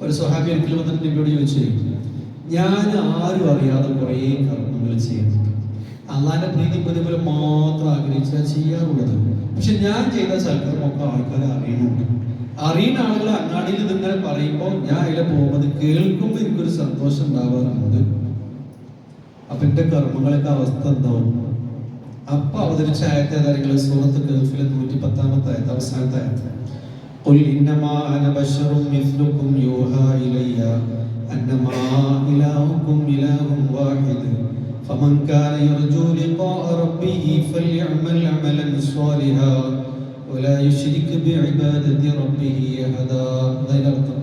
ഒരു സ്വഹാബി ഒരിക്കലും വന്നിട്ട് എന്നോട് ചോദിച്ചു, ഞാൻ ആരും അറിയാതെ കുറേ കർമ്മങ്ങൾ ചെയ്യുന്നുണ്ട്, അള്ളാഹിന്റെ പ്രീതി പതിവിൽ മാത്രം ആഗ്രഹിച്ചാൽ ചെയ്യാറുള്ളത്. പക്ഷെ ഞാൻ ചെയ്ത സൽക്കർമ്മൊക്കെ ആൾക്കാരെ അറിയുന്നുണ്ട്. അറിയുന്ന ആളുകൾ അങ്ങാടിയിൽ ഇതിങ്ങനെ പറയുമ്പോൾ ഞാൻ അതിലെ പോകുന്നത് കേൾക്കുമ്പോൾ എനിക്കൊരു സന്തോഷം ഉണ്ടാവാറുണ്ട്. അപ്പൊ എന്റെ കർമ്മങ്ങളൊക്കെ അവസ്ഥ എന്താവും? അപ്പൊ അവതരിച്ച ആയത്തെ കാര്യങ്ങൾ സൂറത്ത് കഹ്ഫിലെ 110-ാമത്തെ ആയത്ത്, അവസാനത്തെ ആയത്ത്. ഖുൽ ഇന്നമാ അന ബശറും മിസ്ലുകും യൂഹാ ഇലയ്യ അന്നമാ ഇലാഹുകും ഇലാഹുൻ വാഹിദ് ഫമൻ കാന യർജു ലിഖാഅ റബ്ബിഹി ഫൽയഅമൽ അമലൻ സ്വാലിഹാ വലാ യുശ്രിക് ബിഇബാദതി റബ്ബിഹി അഹദാ. അതിനർത്ഥം,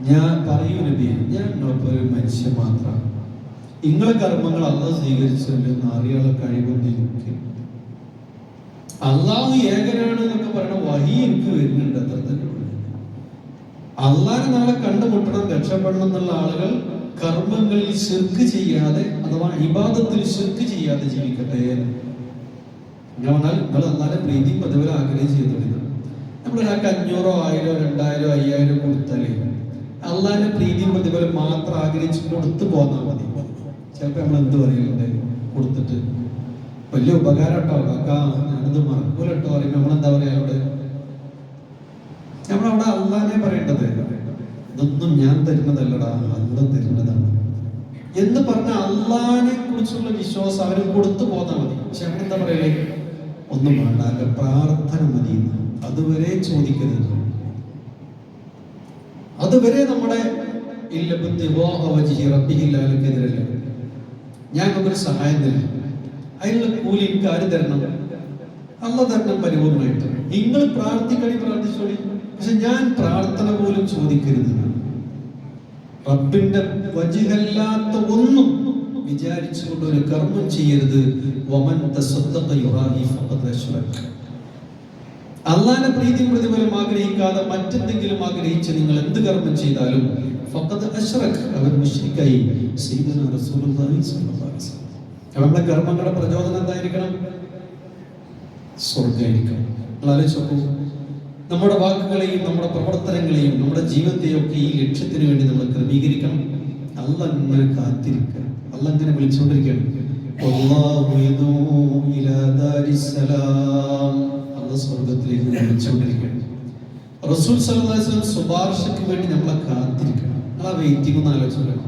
ഞാൻ പറയൂ നബിയെ, ഞാൻ ഒരു മനുഷ്യൻ മാത്രമാണ്. നിങ്ങളെ കർമ്മങ്ങൾ അള്ളാഹ് സ്വീകരിച്ചിട്ടുണ്ടെന്ന് അറിയാനുള്ള കഴിവൊന്നും എനിക്ക്. അള്ളാഹു ഏകനാണ് എന്നൊക്കെ പറയണ വഹി എനിക്ക് വരുന്നുണ്ട്. അത്ര തന്നെ അള്ളാഹിനെ നാളെ കണ്ടുമുട്ടണം, രക്ഷപ്പെടണം എന്നുള്ള ആളുകൾ കർമ്മങ്ങളിൽ ശിർക്ക് ചെയ്യാതെ, അഥവാ ഇബാദത്തിൽ ശിർക്ക് ചെയ്യാതെ ജീവിക്കട്ടെ. ഞാൻ പറഞ്ഞാൽ നിങ്ങൾ അള്ളാഹിന്റെ പ്രീതി പതിവരെ ആഗ്രഹം ചെയ്തിട്ടുണ്ട്. നമ്മളൊരാൾക്ക് 500, 1000, 2000, 5000 കൊടുത്താലേ അള്ളാഹിന്റെ പ്രീതി പതിവരെ മാത്രം ആഗ്രഹിച്ച് കൊടുത്തു പോന്നാൽ മതി. ചിലപ്പോൾ നമ്മൾ എന്ത് പറയുന്നുണ്ട്, കൊടുത്തിട്ട് വലിയ ഉപകാരം കേട്ടോ കാക്കാ, ഞാനിത് മറക്കൂലട്ടോ പറയുമ്പോൾ നമ്മളെന്താ പറയാ, നമ്മളവിടെ അള്ളാഹിനെ പറയേണ്ടത്. ഇതൊന്നും ഞാൻ തരുന്നതല്ലടാ, അള്ളാഹ് തരുന്നതാണ് എന്ന് പറഞ്ഞ അള്ളാഹിനെ കുറിച്ചുള്ള വിശ്വാസം അവര് കൊടുത്തു പോന്നാൽ മതി. പക്ഷെ അവരെന്താ പറയലേ, ഒന്നും വേണ്ട, അല്ല പ്രാർത്ഥന മതി. അതുവരെ ചോദിക്കരുത്. അതുവരെ നമ്മുടെ റബ്ബിഹില്ലാക്കെതിരല്ല. ഞാൻ നമുക്കൊരു സഹായം തരും, അതിനുള്ള കൂലി എനിക്ക് ആര് തരണം? അള്ളാഹ് തരണം പരിപൂർണമായിട്ട്. നിങ്ങൾ പ്രാർത്ഥിച്ചോളി, പക്ഷെ ഞാൻ പ്രാർത്ഥന പോലും ചോദിക്കരുത്. റബ്ബിന്റെ വജ്ഹല്ലാത്ത ഒന്നും വിചാരിച്ചുകൊണ്ട് ഒരു കർമ്മം ചെയ്യരുത്. വമൻ തസദ്ദഖ യുറാഹി ഫഖദ് അശ്റക. അള്ളാഹിന്റെ പ്രീതി പ്രതിഫലം ആഗ്രഹിക്കാതെ മറ്റെന്തെങ്കിലും ആഗ്രഹിച്ച് നിങ്ങൾ എന്ത് കർമ്മം ചെയ്താലും ഫഖദ് അശ്റക, അവൻ മുശ്രിക്കായി. സയ്യിദുനാ റസൂലുള്ളാഹി സ്വല്ലല്ലാഹു അലൈഹി വസല്ലം. നമ്മുടെ കർമ്മങ്ങളുടെ പ്രചോദനം എന്തായിരിക്കണം? സ്വർഗ്ഗമായിരിക്കണം. നിങ്ങൾ ആലോചിച്ച് നോക്കൂ, നമ്മുടെ വാക്കുകളെയും നമ്മുടെ പ്രവർത്തനങ്ങളെയും നമ്മുടെ ജീവിതത്തെയും ഒക്കെ ഈ ലക്ഷ്യത്തിന് വേണ്ടി നമ്മൾ ക്രമീകരിക്കണം. അള്ളാഹ് ഇങ്ങനെ കാത്തിരിക്കുക, അള്ളാഹ് ഇങ്ങനെ വിളിച്ചുകൊണ്ടിരിക്കുകയാണ്. അള്ളാഹ് സ്വർഗത്തിലേക്ക് വിളിച്ചുകൊണ്ടിരിക്കുകയാണ്. റസൂൽ സല്ലല്ലാഹു അലൈഹി വസല്ലം ശുപാർശയ്ക്ക് വേണ്ടി നമ്മളെ കാത്തിരിക്കണം. നിങ്ങൾ ആ വെയിറ്റിംഗ് ഒന്ന് ആലോചിക്കണം.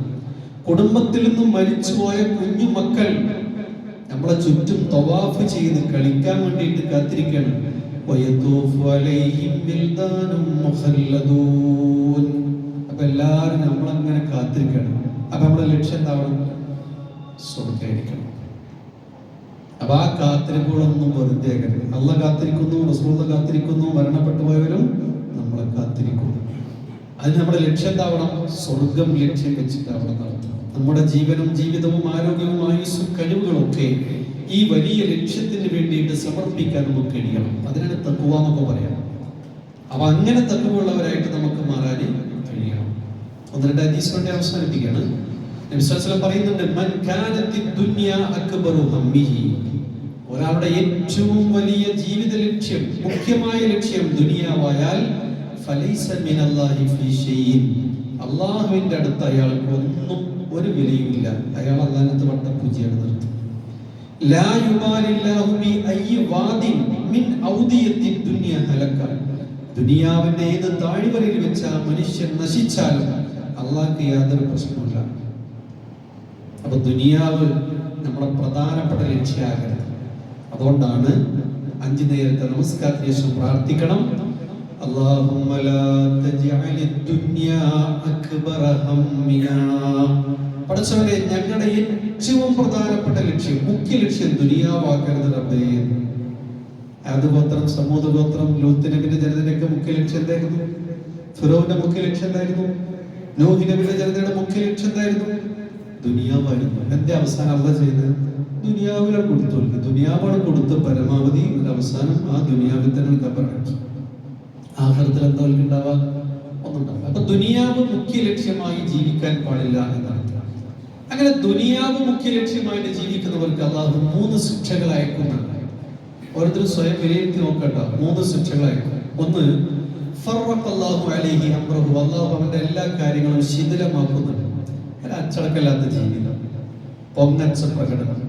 കുടുംബത്തിൽ നിന്നും മരിച്ചുപോയ കുഞ്ഞു മക്കൾ നമ്മളെ ചുറ്റും തവാഫ് ചെയ്ത് കളിക്കാൻ വേണ്ടിയിട്ട് കാത്തിരിക്കുകയാണ്. അപ്പൊ എല്ലാവരും നമ്മളങ്ങനെ കാത്തിരിക്കണം. അപ്പൊ നമ്മുടെ ലക്ഷ്യം എന്താവണം? സ്വർഗ്ഗമായിരിക്കണം. അപ്പൊ ആ കാത്തിരിപ്പുകളൊന്നും വെറുതെ ആകരുത്. അള്ളാഹ് കാത്തിരിക്കുന്നു, റസൂലുള്ളാഹ് കാത്തിരിക്കുന്നു, മരണപ്പെട്ടു പോയവരും നമ്മളെ കാത്തിരിക്കുന്നു. അതിന് നമ്മുടെ ലക്ഷ്യം എന്താവണം? സ്വർഗം ലക്ഷ്യം വെച്ചിട്ടാവണം നടത്തുന്നത്. നമ്മുടെ ജീവനും ജീവിതവും ആരോഗ്യവും ആയുസ്സും കഴിവുകളൊക്കെ ഈ വലിയ ലക്ഷ്യത്തിന് വേണ്ടിയിട്ട് സമർപ്പിക്കാൻ നമുക്ക് കഴിയണം. അതിനാണ് തഖ്വ എന്നൊക്കെ പറയാം. അപ്പൊ അങ്ങനെ തഖ്വയുള്ളവരായിട്ട് നമുക്ക് മാറാൻ കഴിയണം. ഒന്ന് രണ്ട് ഹദീസ് കൊണ്ട് അവസാനിപ്പിക്കുകയാണ്. നബി സല്ലല്ലാഹു അലൈഹി വസല്ലം പറയുന്നുണ്ട്, മൻ കാനത്തി ദുനിയ അക്ബറു ഹമ്മിഹി, ഒരാളുടെ ഏറ്റവും വലിയ ജീവിത ലക്ഷ്യം, മുഖ്യമായ ലക്ഷ്യം ദുനിയാവായാൽ ഫലൈസ മിനല്ലാഹി ഫീ ഷൈഇൻ, അല്ലാഹുവിന്റെ അടുത്ത് അയാൾക്ക് ഒന്നും ഒരു വിലയുമില്ല. അയാൾ അല്ലാഹുവിന്റെ വട്ടപ്പൂജയാണ് നിർത്തും. ലാ യുബാലില്ലാഹു ബി അയ്യി വാദിൻ മിൻ ഔദിയത്തി ദുനിയ ഹലക, ദുനിയാവിന്റെ ഏത് താഴ്വരയിൽ വെച്ച് ആ മനുഷ്യൻ നശിച്ചാലും അള്ളാഹ്ക്ക് യാതൊരു പ്രശ്നമില്ല. അപ്പൊ ദുനിയാവ് നമ്മുടെ പ്രധാനപ്പെട്ട ലക്ഷ്യമാകരുത്. അതുകൊണ്ടാണ് 5 നേരത്തെ നമസ്കാരത്തിന് ശേഷം പ്രാർത്ഥിക്കണം, അല്ലാഹുമ്മ ലാ തജ്അലിദ് ദുനിയാ അക്ബറ ഹമ്മിനാ, പടച്ചവനെ ഞങ്ങളുടെ ഏറ്റവും പ്രധാനപ്പെട്ട ലക്ഷ്യം, മുഖ്യ ലക്ഷ്യം ദുനിയാവാക്കരുത് റബ്ബേ. ആദ് ഗോത്രം, സമൂദ് ഗോത്രം, ലൂത്ത് നബിയുടെ ജനതയുടെയൊക്കെ മുഖ്യ ലക്ഷ്യം എന്തായിരുന്നു? ഫിറൗന്റെ മുഖ്യ ലക്ഷ്യം എന്തായിരുന്നു? നൂഹ് നബിയുടെ ജനതയുടെ മുഖ്യ ലക്ഷ്യം എന്തായിരുന്നു? ദുനിയാവായിരുന്നു. എന്റെ അവസാനം അള്ളാഹ് ചെയ്തത് ദുനിയാവിലാണ് കൊടുത്തു. ദുനിയാവാണ് കൊടുത്ത് പരമാവധി ഒരു അവസാനം ആ ദുനിയാവിൽ തന്നെ കബറാക്കി. ആഖിറത്തിൽ എന്താ ഉണ്ടാവുക? ഒന്നുണ്ടാവില്ല. അപ്പൊ ദുനിയാവ് മുഖ്യ ലക്ഷ്യമായി ജീവിക്കാൻ പാടില്ല എന്നാണ്. അങ്ങനെ ദുനിയാവ് മുഖ്യ ലക്ഷ്യമായിട്ട് ജീവിക്കുന്നവർക്ക് അള്ളാഹു 3 ശിക്ഷകൾ അയക്കുന്നുണ്ട്. ഓരോരുത്തരും സ്വയം വിലയിരുത്തി നോക്കട്ടോ. 3 ശിക്ഷകൾ അയക്കും. ഒന്ന്, ഫറഖല്ലാഹു അലൈഹി അംറഹു, അള്ളാഹു അവന്റെ എല്ലാ കാര്യങ്ങളും ശിഥിലമാക്കുന്നുണ്ട്. ഒരു അച്ചടക്കമില്ലാത്ത ജീവിതം, പൊങ്ങച്ച പ്രകടനം,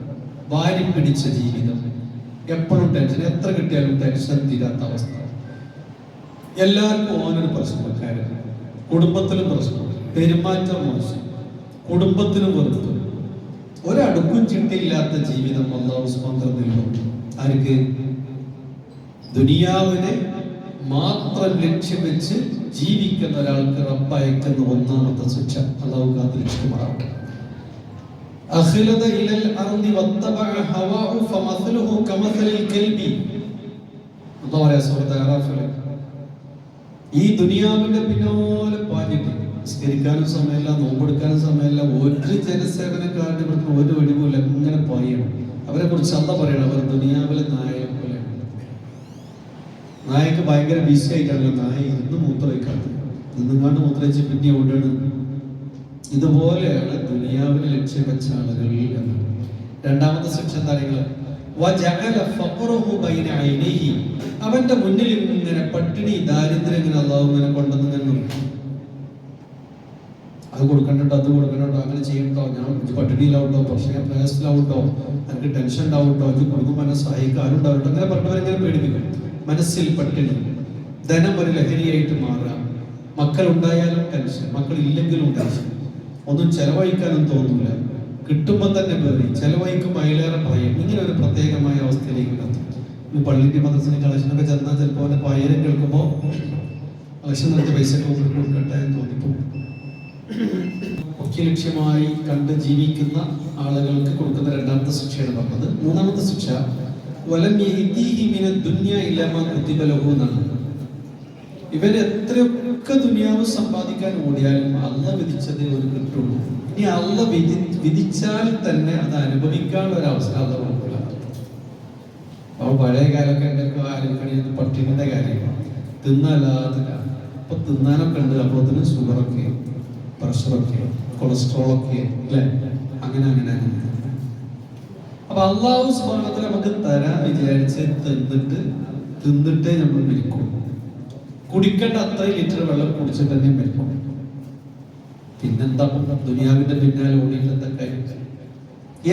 വാരി പിടിച്ച ജീവിതം, എപ്പോഴും ടെൻഷൻ, എത്ര കിട്ടിയാലും ടെൻഷൻ തീരാത്ത അവസ്ഥ, എല്ലാവർക്കും ഓനൊരു പ്രശ്നക്കാരൻ, കുടുംബത്തിലും പ്രശ്നം, പെരുമാറ്റം മോശം, കുടുംബത്തിനും വെറുപ്പ്, ഒരടുക്കും ചിട്ടയില്ലാത്ത ജീവിതം അല്ലാഹു സുബ്ഹാനഹു വ തആല ആർക്ക്? ദുനിയാവിനെ മാത്രം ലക്ഷ്യം വെച്ച് ജീവിക്കുന്ന ഒരാൾക്ക് റബ്ബ് അയക്കുന്ന 1ാമത്തെ ശിക്ഷ. അല്ലാഹു കാത്തിരക്ഷിക്കുമാറാവട്ടെ. അഖ്ലദ ഇലൽ അർദി വത്തബഅ ഹവാഹു ഫമസലുഹു കമസലിൽ കൽബി. അല്ലാഹു പറയാ സൂറത്ത് അറാഫിൽ, ഈ ദുനിയാവിന്റെ പിന്നാലെ പാഞ്ഞിട്ട് നിസ്കരിക്കാനും സമയമില്ല, നോമ്പെടുക്കാനും സമയമില്ല, ഒരു ജനസേവനക്കാരുടെ ഒരു ഒഴിവുമില്ല, ഇങ്ങനെ പായണം. അവരെ കുറിച്ച് അല്ലാഹു പറയണം, അവർ ദുനിയാവിലെ നായയെ പോലെ. നായക്ക് ഭയങ്കര ബിസി ആയിട്ടാണല്ലോ നായ ഇരുന്ന് മൂത്രയിക്കാണ്ട്, നിന്നുകാണ്ട് മൂത്രയിച്ച് പിന്നെ ഓടാണ്. ഇതുപോലെയാണ് ദുനിയാവിനെ ലക്ഷ്യം വെച്ച ആളുകൾ എന്ന്. 2ാമത്തെ ശിക്ഷ കാര്യങ്ങൾ, അവന്റെ മുന്നിൽ ഇങ്ങനെ പട്ടിണി ദാരിദ്ര്യം ഇങ്ങനെ അല്ലാഹു ഇങ്ങനെ കൊണ്ടുവന്നു. അത് കൊടുക്കണ്ടോ, അത് കൊടുക്കണ്ടോ, അങ്ങനെ ചെയ്യണ്ടോ, ഞാൻ പട്ടിണിയിലാവട്ടോ, പ്രയാസത്തിലാവട്ടോ, എനിക്ക് ടെൻഷൻ ഉണ്ടാവട്ടോ, എനിക്ക് കുടുംബം എന്നെ സഹായിക്കാറുണ്ടാവട്ടോ, അങ്ങനെ പറഞ്ഞവരെങ്ങനെ പേടിപ്പിക്കും. മനസ്സിൽ പട്ടിണി, ധനം ഒരു ലഹരിയായിട്ട് മാറുക, മക്കൾ ഉണ്ടായാലും ടെൻഷൻ, മക്കൾ ഇല്ലെങ്കിലും ടെൻഷൻ, ഒന്നും ചെലവഴിക്കാനും തോന്നില്ല, കിട്ടുമ്പോൾ തന്നെ പേറി, ചെലവഴിക്കുമ്പോൾ അതിലേറെ ഭയം, ഇങ്ങനെ ഒരു പ്രത്യേകമായ അവസ്ഥയിലേക്ക് എത്തും. ഈ പള്ളിന്റെ മദ്രസിന്റെ കളക്ഷനൊക്കെ ചെന്നാൽ ചിലപ്പോൾ അവന്റെ പയരം കേൾക്കുമ്പോൾ കളക്ഷൻ നടത്തിയ പൈസ കൊടുക്കട്ടെ എന്ന് തോന്നിപ്പോകും. മുഖ്യ ലക്ഷ്യമായി കണ്ട് ജീവിക്കുന്ന ആളുകൾക്ക് കൊടുക്കുന്ന 2ാമത്തെ ശിക്ഷയാണ് പറഞ്ഞത്. 3ാമത്തെ ശിക്ഷ, വലം യഹ്ദീഹി മിനദ് ദുനിയ ഇല്ലാ മാ കുതിബ ലഹു എന്നാണ്. ഇവൻ എത്രയൊക്കെ ദുനിയാവ് സമ്പാദിക്കാൻ ഓടിയാലും അള്ളാഹ് വിധിച്ചതേ ഒരു കിട്ടുള്ളൂ. ഇനി അള്ളാഹ് വിധിച്ചാൽ തന്നെ അത് അനുഭവിക്കാനുള്ള ഒരു അവസരം അള്ളാഹ് കൊടുക്കില്ല. അപ്പോൾ പഴയ കാലമൊക്കെ എന്തൊക്കെ ആലോചിക്കണത് പട്ടിണിന്റെ കാര്യമാണ്, തിന്നല്ലാതെ. അപ്പൊ തിന്നാനൊക്കെ ഉണ്ട്, അപ്പോൾ അതിന് ഷുഗറൊക്കെ, പ്രഷറൊക്കെ, കൊളസ്ട്രോളൊക്കെ, അല്ലേ? അങ്ങനെ അങ്ങനെ അങ്ങനെ. അപ്പൊ അല്ലാഹു സുബ്ഹാനഹു വ തആല നമുക്ക് തരാൻ വിചാരിച്ച് തിന്നിട്ടേ നമ്മൾ മരിക്കും. കുടിക്കേണ്ട അത്രയും ലിറ്റർ വെള്ളം കുടിച്ചിട്ട് തന്നെ മരിക്കും. പിന്നെന്താ ദുനിയാവിന്റെ പിന്നാലെ ഓടിയിട്ട് എന്തൊക്കെ?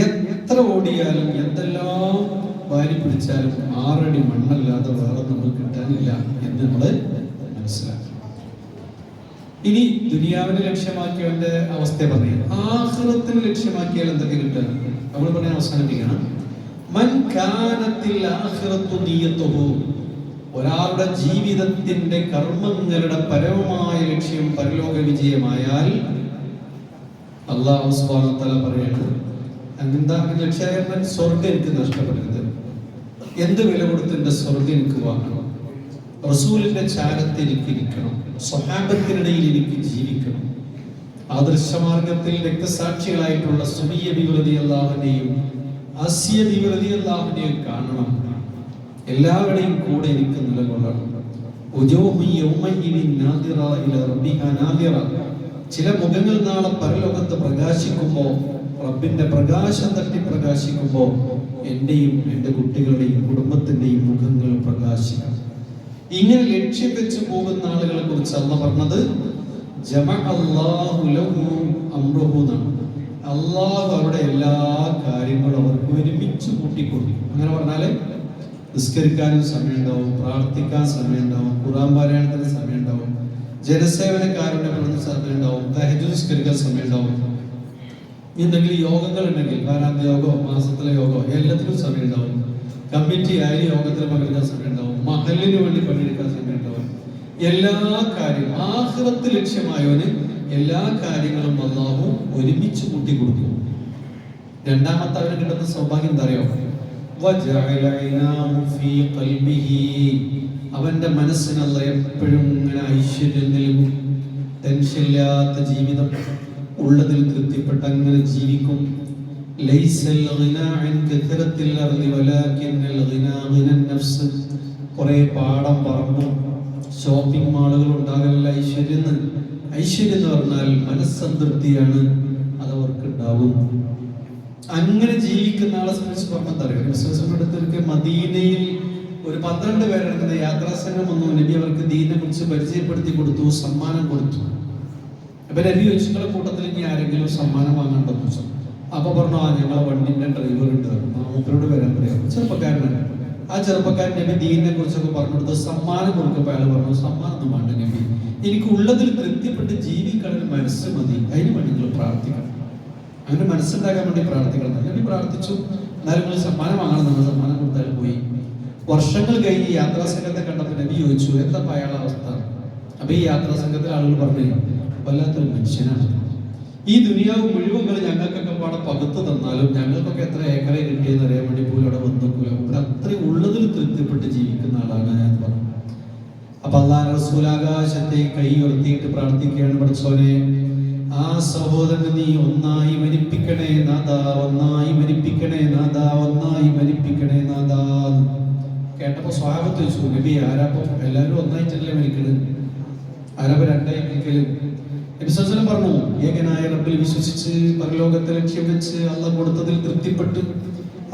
എത്ര ഓടിയാലും എന്തെല്ലാം വാരി പിടിച്ചാലും 6 അടി മണ്ണല്ലാതെ വേറെ നമ്മൾ കിട്ടാനില്ല എന്ന് നമ്മൾ മനസ്സിലാക്കണം. ഇനി ദുനിയാവിനെ ലക്ഷ്യമാക്കിയവന്റെ അവസ്ഥ പറയാം. ആഖിറത്തിനെ ലക്ഷ്യമാക്കിയാൽ എന്തൊക്കെ കിട്ടുക? നമ്മൾ പറയാൻ അവസാനിപ്പിക്കണം. മൻ കാനത്തിൽ ആഖിറത്തു നിയ്യത്തുഹു, ഒരാളുടെ ജീവിതത്തിന്റെ കർമ്മങ്ങളുടെ പരമമായ ലക്ഷ്യം പരലോക വിജയമായാൽ അല്ലാഹു സുബ്ഹാനഹു വ തആല പറയാണ്, എന്താ ലക്ഷ്യം? സ്വർഗ്ഗം എനിക്ക് നഷ്ടപ്പെടരുത്, എന്ത് വില കൊടുത്ത് എന്റെ സ്വർഗ്ഗം എനിക്ക് വാങ്ങണം, റസൂലിന്റെ ചാരത്ത് എനിക്ക് ഇരിക്കണം, സ്വഹാബത്തിനിടയിൽ എനിക്ക് ജീവിക്കണം, ആദർശമാർഗത്തിൽ രക്തസാക്ഷികളായിട്ടുള്ള സുമയ്യ ബിവി റളിയല്ലാഹു അൻഹയും ആസിയ ബീവി റളിയല്ലാഹു അൻഹയെ കാണണം, എല്ലാവരുടെയും കൂടെ എനിക്ക് നിലകൊള്ളണം. ചില മുഖങ്ങൾ നാളെ പരലോകത്ത് പ്രകാശിക്കുമ്പോൾ, റബ്ബിന്റെ പ്രകാശം തട്ടി പ്രകാശിക്കുമ്പോൾ എന്റെയും എൻ്റെ കുട്ടികളുടെയും കുടുംബത്തിന്റെയും മുഖങ്ങൾ പ്രകാശിക്കണം. ഇങ്ങനെ ലക്ഷ്യം വെച്ച് പോകുന്ന ആളുകളെ കുറിച്ച് അല്ലാഹ് പറഞ്ഞത് ജമഅല്ലാഹു ലഹു അംറഹു എന്നാണ്. അല്ലാഹു അവരുടെ എല്ലാ കാര്യങ്ങളും അവർക്ക് ഒരുമിച്ച് കൂട്ടിക്കൊടുക്കും. അങ്ങനെ പറഞ്ഞാല് നിസ്കരിക്കാനും സമയമുണ്ടാവും, പ്രാർത്ഥിക്കാൻ സമയമുണ്ടാവും, ഖുർആൻ പാരായണത്തിന് സമയമുണ്ടാവും, ജനസേവനക്കാരുടെ സമയമുണ്ടാവും, തഹജ്ജുദ് നിസ്കരിക്കാൻ സമയമുണ്ടാവും, എന്തെങ്കിലും യോഗങ്ങൾ ഉണ്ടെങ്കിൽ വാരാന്ത്യ യോഗമോ മാസത്തിലെ യോഗമോ എല്ലാത്തിനും സമയമുണ്ടാവും, കമ്മിറ്റി ആയി യോഗത്തിൽ പങ്കെടുക്കാൻ സമയമുണ്ടാവും, മഹലിന് വേണ്ടി പങ്കെടുക്കാൻ സമയമുണ്ടാവും. എല്ലാ കാര്യവും ആഖിറത്ത് ലക്ഷ്യമായവന് എല്ലാ കാര്യങ്ങളും അല്ലാഹു ഒരുമിച്ച് കൂട്ടിക്കൊടുക്കും. രണ്ടാമത്തെ അവന് കിട്ടുന്ന സൗഭാഗ്യം എന്താ അറിയോ? അവന്റെ മനസ്സിനുള്ള എപ്പോഴും ഇങ്ങനെ ഐശ്വര്യം നൽകും. ടെൻഷനില്ലാത്ത ജീവിതം, ഉള്ളതിൽ തൃപ്തിപ്പെട്ട് അങ്ങനെ ജീവിക്കും. കുറെ പാടം പറമ്പും ഷോപ്പിംഗ് മാളുകൾ ഉണ്ടാകലല്ല ഐശ്വര്യം. ഐശ്വര്യം എന്ന് പറഞ്ഞാൽ മനസ്സംതൃപ്തിയാണ്, അതവർക്ക് ഉണ്ടാവും. അങ്ങനെ ജീവിക്കുന്ന ആളെ സംബന്ധിച്ച് പറഞ്ഞറിയാം. മദീനയിൽ ഒരു 12 പേരടങ്ങുന്ന യാത്രാസംഘം വന്നു. നബി അവർക്ക് ദീനെ കുറിച്ച് പരിചയപ്പെടുത്തി കൊടുത്തു, സമ്മാനം കൊടുത്തു. അപ്പൊ നബി ചോദിച്ചുള്ള കൂട്ടത്തിൽ ഇനി ആരെങ്കിലും സമ്മാനം വാങ്ങാണ്ടോ ചോദിച്ചു. അപ്പൊ പറഞ്ഞു, ഞങ്ങളെ വണ്ടിന്റെ ഡ്രൈവർ ഉണ്ട്, മൂപ്പരോട് വരാൻ പറയാം. ചെറുപ്പക്കാരനാണ്. ആ ചെറുപ്പക്കാരൻ നബി ദീനിനെ കുറിച്ചൊക്കെ പറഞ്ഞു കൊടുത്ത് സമ്മാനം കൊടുക്കുമ്പോൾ അയാൾ പറഞ്ഞു, സമ്മാനം ഒന്നും വേണ്ട നബി, എനിക്ക് ഉള്ളതിൽ തൃപ്തിപ്പെട്ട് ജീവിക്കാൻ ഒരു മനസ്സ് മതി, അതിന് വേണ്ടി നിങ്ങൾ പ്രാർത്ഥിക്കണം. അങ്ങനെ മനസ്സുണ്ടാക്കാൻ വേണ്ടി പ്രാർത്ഥിക്കണം. നബി പ്രാർത്ഥിച്ചു. എന്നാലും നിങ്ങൾ സമ്മാനം വാങ്ങണം. നമ്മൾ സമ്മാനം കൊടുത്താൽ പോയി. വർഷങ്ങൾ കഴിഞ്ഞ് യാത്രാ സംഘത്തെ കണ്ടപ്പോൾ നബി ചോദിച്ചു, എന്താ അയാളുടെ അവസ്ഥ? അപ്പൊ ഈ യാത്രാ സംഘത്തിലെ ആളുകൾ പറഞ്ഞു, വല്ലാത്തൊരു മനുഷ്യനാണ്. ഈ ദുനിയാവ് മുഴുവൻ ഞങ്ങൾക്കൊക്കെ പാടെ പകുത്ത് തന്നാലും ഞങ്ങൾക്കൊക്കെ എത്ര ഏക്കറെ കിട്ടിയെന്ന് അറിയാൻ വേണ്ടി പോലും അവിടെ വന്നിട്ടില്ല. അത്രയും ഉള്ളതിൽ തൃപ്തിപ്പെട്ട് ജീവിക്കുന്ന ആളാണ് ഞാൻ പറഞ്ഞു. അപ്പൊ അല്ലാഹു റസൂൽ ആകാശത്തെ കൈ ഉയർത്തിയിട്ട് പ്രാർത്ഥിക്കുകയാണ്, പഠിച്ചോനെ ആ സഹോദരനെ നീ ഒന്നായി മരിപ്പിക്കണേ നാഥാ, ഒന്നായി മരിപ്പിക്കണേ നാഥാ, ഒന്നായി മരിപ്പിക്കണേ നാഥാ. കേട്ടപ്പോ സ്വഹാബത്ത് ചോദിച്ചു, നബി ആരാപ്പം എല്ലാവരും ഒന്നായിട്ടല്ലേ മരിക്കണത്? ആരാപ്പം രണ്ടായി മരിക്കല്? നബി സല്ലല്ലാഹു അലൈഹി വസല്ലം പറഞ്ഞു, ഏകനായ റബ്ബിൽ വിശ്വസിച്ച് പരലോകത്തെ ലക്ഷ്യം വെച്ച് അല്ലാഹ് കൊടുത്തതിൽ തൃപ്തിപ്പെട്ട്,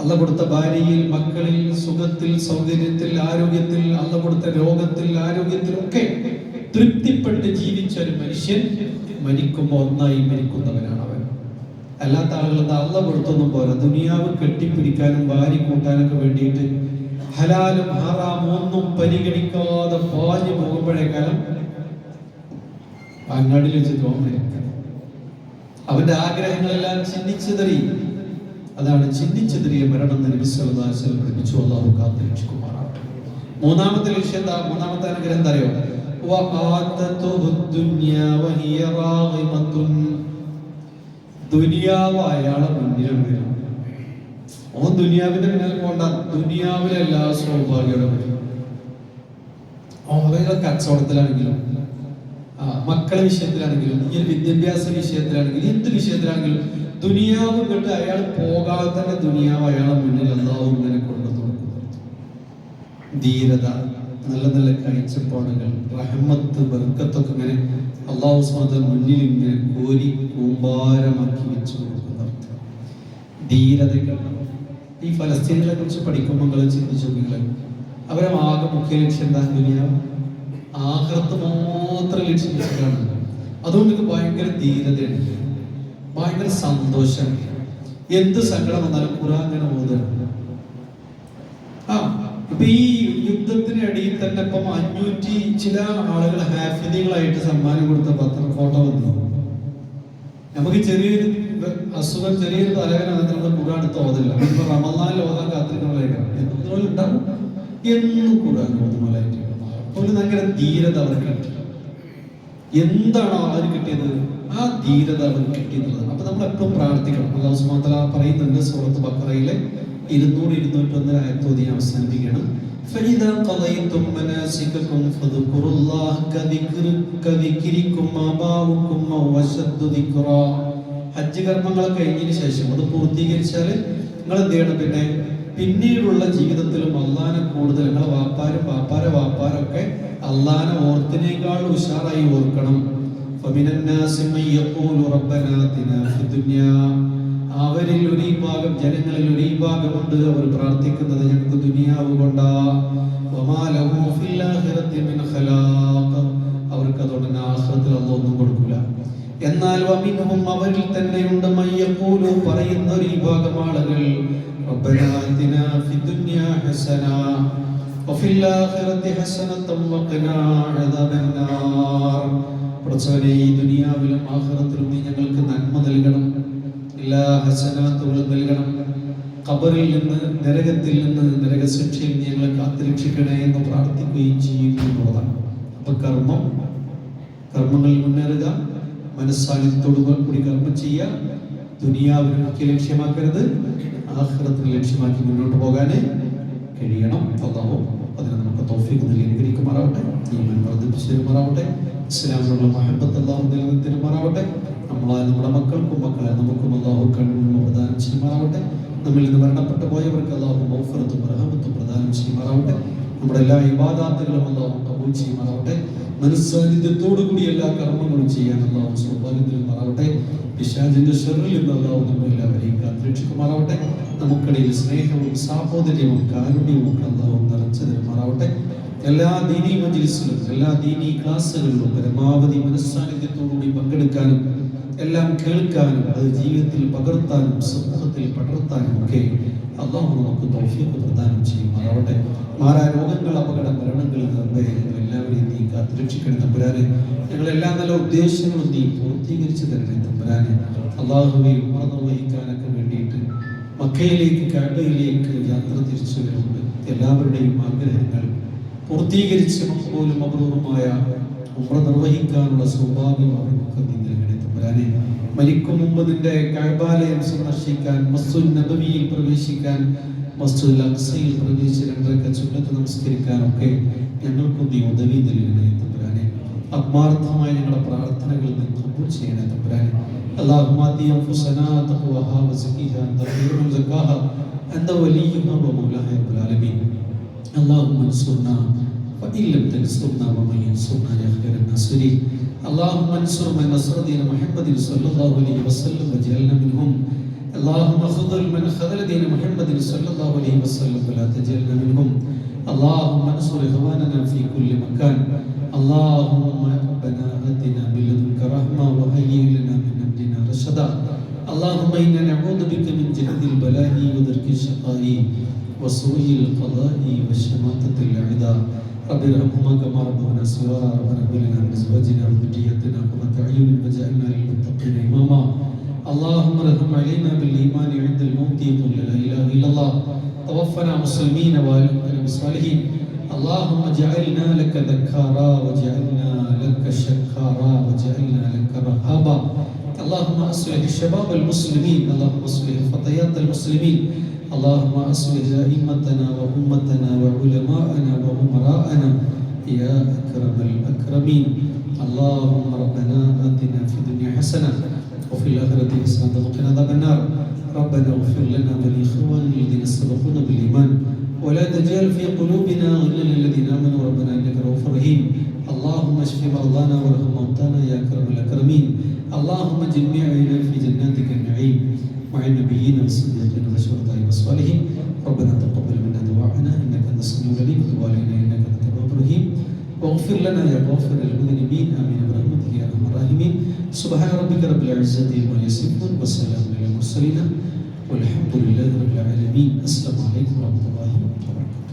അല്ലാഹ് കൊടുത്ത ഭാര്യയിൽ, മക്കളിൽ, സുഖത്തിൽ, സൗകര്യത്തിൽ, ആരോഗ്യത്തിൽ, അല്ലാഹ് കൊടുത്ത രോഗത്തിൽ, ആരോഗ്യത്തിലൊക്കെ തൃപ്തിപ്പെട്ട് ജീവിച്ച ഒരു മനുഷ്യൻ മരിക്കുമ്പോൾ ഒന്നായി മരിക്കുന്നവനാണ് അവൻ. അല്ലാത്ത ആളുകൾ അല്ലാഹ് കൊടുത്തൊന്നും പോരാ, ദുനിയാവ് കെട്ടിപ്പിടിക്കാനും വാരി കൂട്ടാനൊക്കെ വേണ്ടിയിട്ട് ഹലാലും ഹറാമും ഒന്നും പരിഗണിക്കാതെ പാഞ്ഞു പോകുമ്പോഴേക്കാലം അങ്ങാടിയിൽ വെച്ച് തോന്നുന്നു അവന്റെ ആഗ്രഹങ്ങളെല്ലാം ചിന്തിച്ചെതറി. അതാണ് ചിന്തിച്ചെതിരിയ മരണം നബി സല്ലല്ലാഹു അലൈഹി വസല്ലം പഠിപ്പിച്ചു. അല്ലാഹു കാത്തുരക്ഷിക്കുമാറാകട്ടെ. മൂന്നാമത്തെ ലക്ഷ്യം എന്താ? മൂന്നാമത്തെ അനുഗ്രഹം എന്താ അറിയോ? ദുനിയാവ് അയാളെ മുന്നിലുണ്ട്. ഓൻ ദുനിയാവിന്റെ പിന്നാലെ പോണ്ട, ദുനിയാവിലെ എല്ലാ സൗഭാഗ്യങ്ങളും വരും. അവരുടെ കച്ചവടത്തിലാണെങ്കിലും, മക്കളെ വിഷയത്തിലാണെങ്കിലും, ഈ വിദ്യാഭ്യാസ വിഷയത്തിലാണെങ്കിലും, എന്ത് വിഷയത്തിലാണെങ്കിലും ദുനിയാവ് കണ്ട് അയാൾ പോകാതെ തന്നെ ദുനിയാവ് അയാളെ മുന്നിൽ അല്ലാഹു ഇങ്ങനെ കൊണ്ടു കൊടുക്കുന്നു. ധീരത, നല്ല നല്ല കാഴ്ചപ്പാടുകൾ, റഹ്മത്ത്, ബർക്കത്തൊക്കെ ഇങ്ങനെ അല്ലാഹു സുബ്ഹാനഹു വ തആല മുന്നിൽ ഇങ്ങനെ കോരി കൂമ്പാരമാക്കി വെച്ചു കൊടുക്കുന്ന ധീരതകൾ. ഈ ഫലസ്തീനികളെ കുറിച്ച് പഠിക്കുമ്പോൾ നിങ്ങൾ ചിന്തിച്ചു നോക്കിയാൽ അവരെ ആകെ മുഖ്യ ലക്ഷ്യം എന്താ? ദുനിയാവ്, ആഖിറത്ത് മാത്രം ലക്ഷ്യം വെച്ചിട്ടാണ്. അതുകൊണ്ട് ഇത് ഭയങ്കര ധീരതയുണ്ട്, ഭയങ്കര സന്തോഷം. എന്ത് സങ്കടം വന്നാലും ഖുർആൻ ഇങ്ങനെ ഓതുകയാണ്. ഇപ്പൊ ഈ യുദ്ധത്തിനിടയിൽ തന്നെ ഇപ്പം 500 ചില ആളുകൾ ഹാഫിദികളായിട്ട് സമ്മാനം കൊടുത്ത ഫോട്ടോ വന്നു. നമുക്ക് ചെറിയൊരു അസുഖം, ചെറിയൊരു തലവേദന നമ്മൾ ഖുർആൻ എടുത്ത് ഓതില്ല. ഇപ്പൊ റമദാനിൽ ഓതാൻ കാത്തിരിക്കുന്നവരായിരിക്കും. എന്തുപോലെ ഉണ്ടാവും, എന്നും ഖുർആൻ ഓതുന്നവരായിട്ട് ഭയങ്കര ധീരത അവർക്കുണ്ട്. എന്താണോ അവന് കിട്ടിയത്, ആ ധീരത അവർക്ക് കിട്ടിയിട്ടുള്ളത്. അപ്പൊ നമ്മൾ എപ്പോഴും പ്രാർത്ഥിക്കണം. അല്ലാഹു സുബ്ഹാനഹു വ തആല പറയുന്നുണ്ട് സൂറത്ത് ബഖറയിലെ 200-201 ആയത്തോതി അവസാനിപ്പിക്കണം. فإذا قضيتم مناسككم فاذكروا الله كذكركم آباءكم أو أشد ذكرا ഹജ്ജ് കർമ്മങ്ങളൊക്കെ കഴിഞ്ഞതിന് ശേഷം അത് പൂർത്തീകരിച്ചാൽ നിങ്ങൾ എന്ത് ചെയ്യണം? പിന്നീടുള്ള ജീവിതത്തിലും അള്ളാനെ കൂടുതൽ നിങ്ങളെ വാപ്പാരൊക്കെ അള്ളാനെ ഓർത്തിനേക്കാൾ ഉഷാറായി ഓർക്കണം. അവരിൽ ഒരു വിഭാഗം, ജനങ്ങളിൽ ഒരു വിഭാഗമുണ്ട്, അവർ പ്രാർത്ഥിക്കുന്നത് ഞങ്ങൾക്ക് ദുനിയാവ് കൊണ്ടാ. അവർക്ക് അതുകൊണ്ട് ആഖിറത്തിൽ അല്ലാഹു ഒന്നും കൊടുക്കില്ല. എന്നാൽ അവരിൽ തന്നെയുണ്ട് മയ്യഖൂലു, പറയുന്ന ഒരു വിഭാഗം ആളുകൾ, റബ്ബനാ ആതിനാ ഫിദ്ദുനിയാ ഹസന വഫിൽ ആഖിറതി ഹസനതൻ വഖിനാ അദാബന്നാർ. പടച്ചവനേ, ഈ ദുനിയാവിലും ആഖിറത്തിലും നീ ഞങ്ങൾക്ക് നന്മ നൽകണം, എല്ലാ ഹസനാത്തുകളും നൽകണം. ഖബറിൽ നിന്ന്, നരകത്തിൽ നിന്ന്, നരകശിക്ഷയിൽ നീ ഞങ്ങളെ കാത്തുരക്ഷിക്കണേ എന്ന് പ്രാർത്ഥിക്കുകയും ചെയ്യുന്നതാണ്. അപ്പൊ കർമ്മങ്ങളിൽ മുന്നേറുക, മനസ്സാന്നിധ്യത്തോടു കൂടി കർമ്മം ചെയ്യുക. ദുനിയാവിനൊക്കെ ലക്ഷ്യമാക്കരുത്, ആഖിറത്തിനെ ലക്ഷ്യമാക്കി മുന്നോട്ട് പോകാനേ കഴിയണം. അല്ലാഹു അതിനെ നമുക്ക് തൗഫീഖ് നൽകി അനുഗ്രഹിക്കുമാറാവട്ടെ, ഈമാൻ വർദ്ധിപ്പിച്ചു തരുമാറാവട്ടെ, ഇസ്ലാമിനുള്ള മഹബത്ത് അല്ലാഹു നിലനിർത്തുമാറാവട്ടെ. നമ്മുടെ മക്കൾക്കും മക്കളെ നമുക്കും അല്ലാഹു കഴിവുകൾ പ്രദാനം ചെയ്യുമാറാവട്ടെ. നമ്മിൽ നിന്ന് മരണപ്പെട്ടു പോയവർക്ക് അല്ലാഹു മഗ്ഫിറത്തും റഹ്മത്തും പ്രദാനം ചെയ്യുമാറാവട്ടെ. നമ്മുടെ എല്ലാ ഇബാദത്തുകളും അല്ലാഹു ഖബൂൽ ചെയ്യുമാറാവട്ടെ. മനസ്സാന്നിധ്യത്തോടു കൂടി എല്ലാ കർമ്മങ്ങളും ചെയ്യാൻ അല്ലാഹു സൗഭാഗ്യം നൽകുമാറാവട്ടെ. പിശാചിന്റെ ശർറിൽ നിന്ന് അല്ലാഹു നമ്മെ എല്ലാവരെയും കാത്തുരക്ഷിക്കുമാറാവട്ടെ. നമുക്കിടയിൽ സ്നേഹവും സാഹോദര്യവും കാരുണ്യവും അല്ലാഹു നിറച്ചു തരുമാറാവട്ടെ. എല്ലാ ദീനീ മജ്ലിസിലും, എല്ലാ ദീനീ ക്ലാസ്സുകളിലും പരമാവധി മനസ്സാന്നിധ്യത്തോടുകൂടി പങ്കെടുക്കാനും എല്ലാം കേൾക്കാനും അത് ജീവിതത്തിൽ പകർത്താനും സമൂഹത്തിൽ പടർത്താനും ഒക്കെ അല്ലാഹു നമുക്ക് തൗഫീഖ് പ്രദാനം ചെയ്യുമാറാവട്ടെ. മാറാരോഗങ്ങൾ, അപകട മരണങ്ങൾ എല്ലാവരെയും നീ കാത്തുരക്ഷിക്കണം തമ്പുരാനെ. ഞങ്ങളെല്ലാ നല്ല ഉദ്ദേശങ്ങളും നീ പൂർത്തീകരിച്ചു തരണേ തമ്പുരാനെ. അല്ലാഹുവേ, ഉംറ നിർവഹിക്കാനൊക്കെ വേണ്ടിയിട്ട് മക്കയിലേക്ക്, കഅബയിലേക്ക് യാത്ര തിരിച്ചു വരുന്നുണ്ട്. എല്ലാവരുടെയും ആഗ്രഹങ്ങൾ പൂർത്തീകരിച്ച് പോലും അപൂർവമായ ഉംറ നിർവഹിക്കാനുള്ള സൗഭാഗ്യം അവർക്ക് നീ നൽകണേ തമ്പുരാനെ. മരിക്കും മുമ്പ് നിന്റെ കഅബാലയം സന്ദർശിക്കാൻ, മസ്ജിദുൽ നബവിയിൽ പ്രവേശിക്കാൻ, മസ്ജിദുൽ അഖ്സയിൽ പ്രവേശിച്ച് 2 റക്അത്ത് സുന്നത്ത് നമസ്കരിക്കാനൊക്കെ ഞങ്ങൾക്കും നീ ഉദവി നൽകണേ തമ്പുരാനെ. ആത്മാർത്ഥമായ ഞങ്ങളുടെ പ്രാർത്ഥനകൾ നീ ഖബൂൽ ചെയ്യണേ തമ്പുരാനെ. اللهم آت أنفسنا تقواها وزكيها أنت خير من زكاها أنت وليها ومولاها رب العالمين. اللهم انصرنا فإن لم تنصرنا ومن ينصرنا يا خير الناصرين. اللهم انصر من نصر دين محمد صلى الله عليه وسلم واجعلنا منهم. اللهم خذل من خذل دين محمد صلى الله عليه وسلم ولا تجعلنا منهم. اللهم انصر إخواننا في كل مكان. اللهم ربنا آتنا من لدنك رحمة وهيئ لنا من أمرنا رشدا. اللهم إنا نعوذ بك من جهد البلاء ودرك الشقاء وسوء القضاء وشماتة الأعداء. رب ارحمهما كما ربونا صغارا. ربنا هب لنا من أزواجنا وذرياتنا قرة أعين واجعلنا للمتقين إماما. اللهم ارحم علينا بالإيمان عند الموت قل لا إله إلا الله. توفنا مسلمين وألحقنا بالصالحين. اللهم اجعلنا لك ذكارا وجعلنا لك شكارا وجعلنا لك رهابا. اللهم اصلح شباب المسلمين. اللهم اصلح فتيات المسلمين. اللهم اصلح ائمتنا وامتنا وعلماءنا وامراءنا يا اكرم الاكرمين. اللهم ربنا آتنا في الدنيا حسنه وفي الاخره حسنه وقنا عذاب النار. ربنا اغفر لنا ولإخواننا الذين سبقونا بالإيمان ولا تجعل في قلوبنا غلا للذين آمنوا ربنا إنك رؤوف رحيم. اللهم اشف مرضانا وارحم موتانا يا أكرم الأكرمين. اللهم جمعنا في جناتك النعيم مع النبيين والصديقين والشهداء والصالحين. ربنا تقبل منا دعاءنا إنك أنت السميع العليم وتب علينا إنك أنت التواب الرحيم واغفر لنا يا غافر المذنبين آمين برحمتك يا أرحم الراحمين. سبحان ربك رب العزة عما يصفون وسلام على المرسلين والحمد لله رب العالمين. السلام عليكم ورحمة الله وبركاته.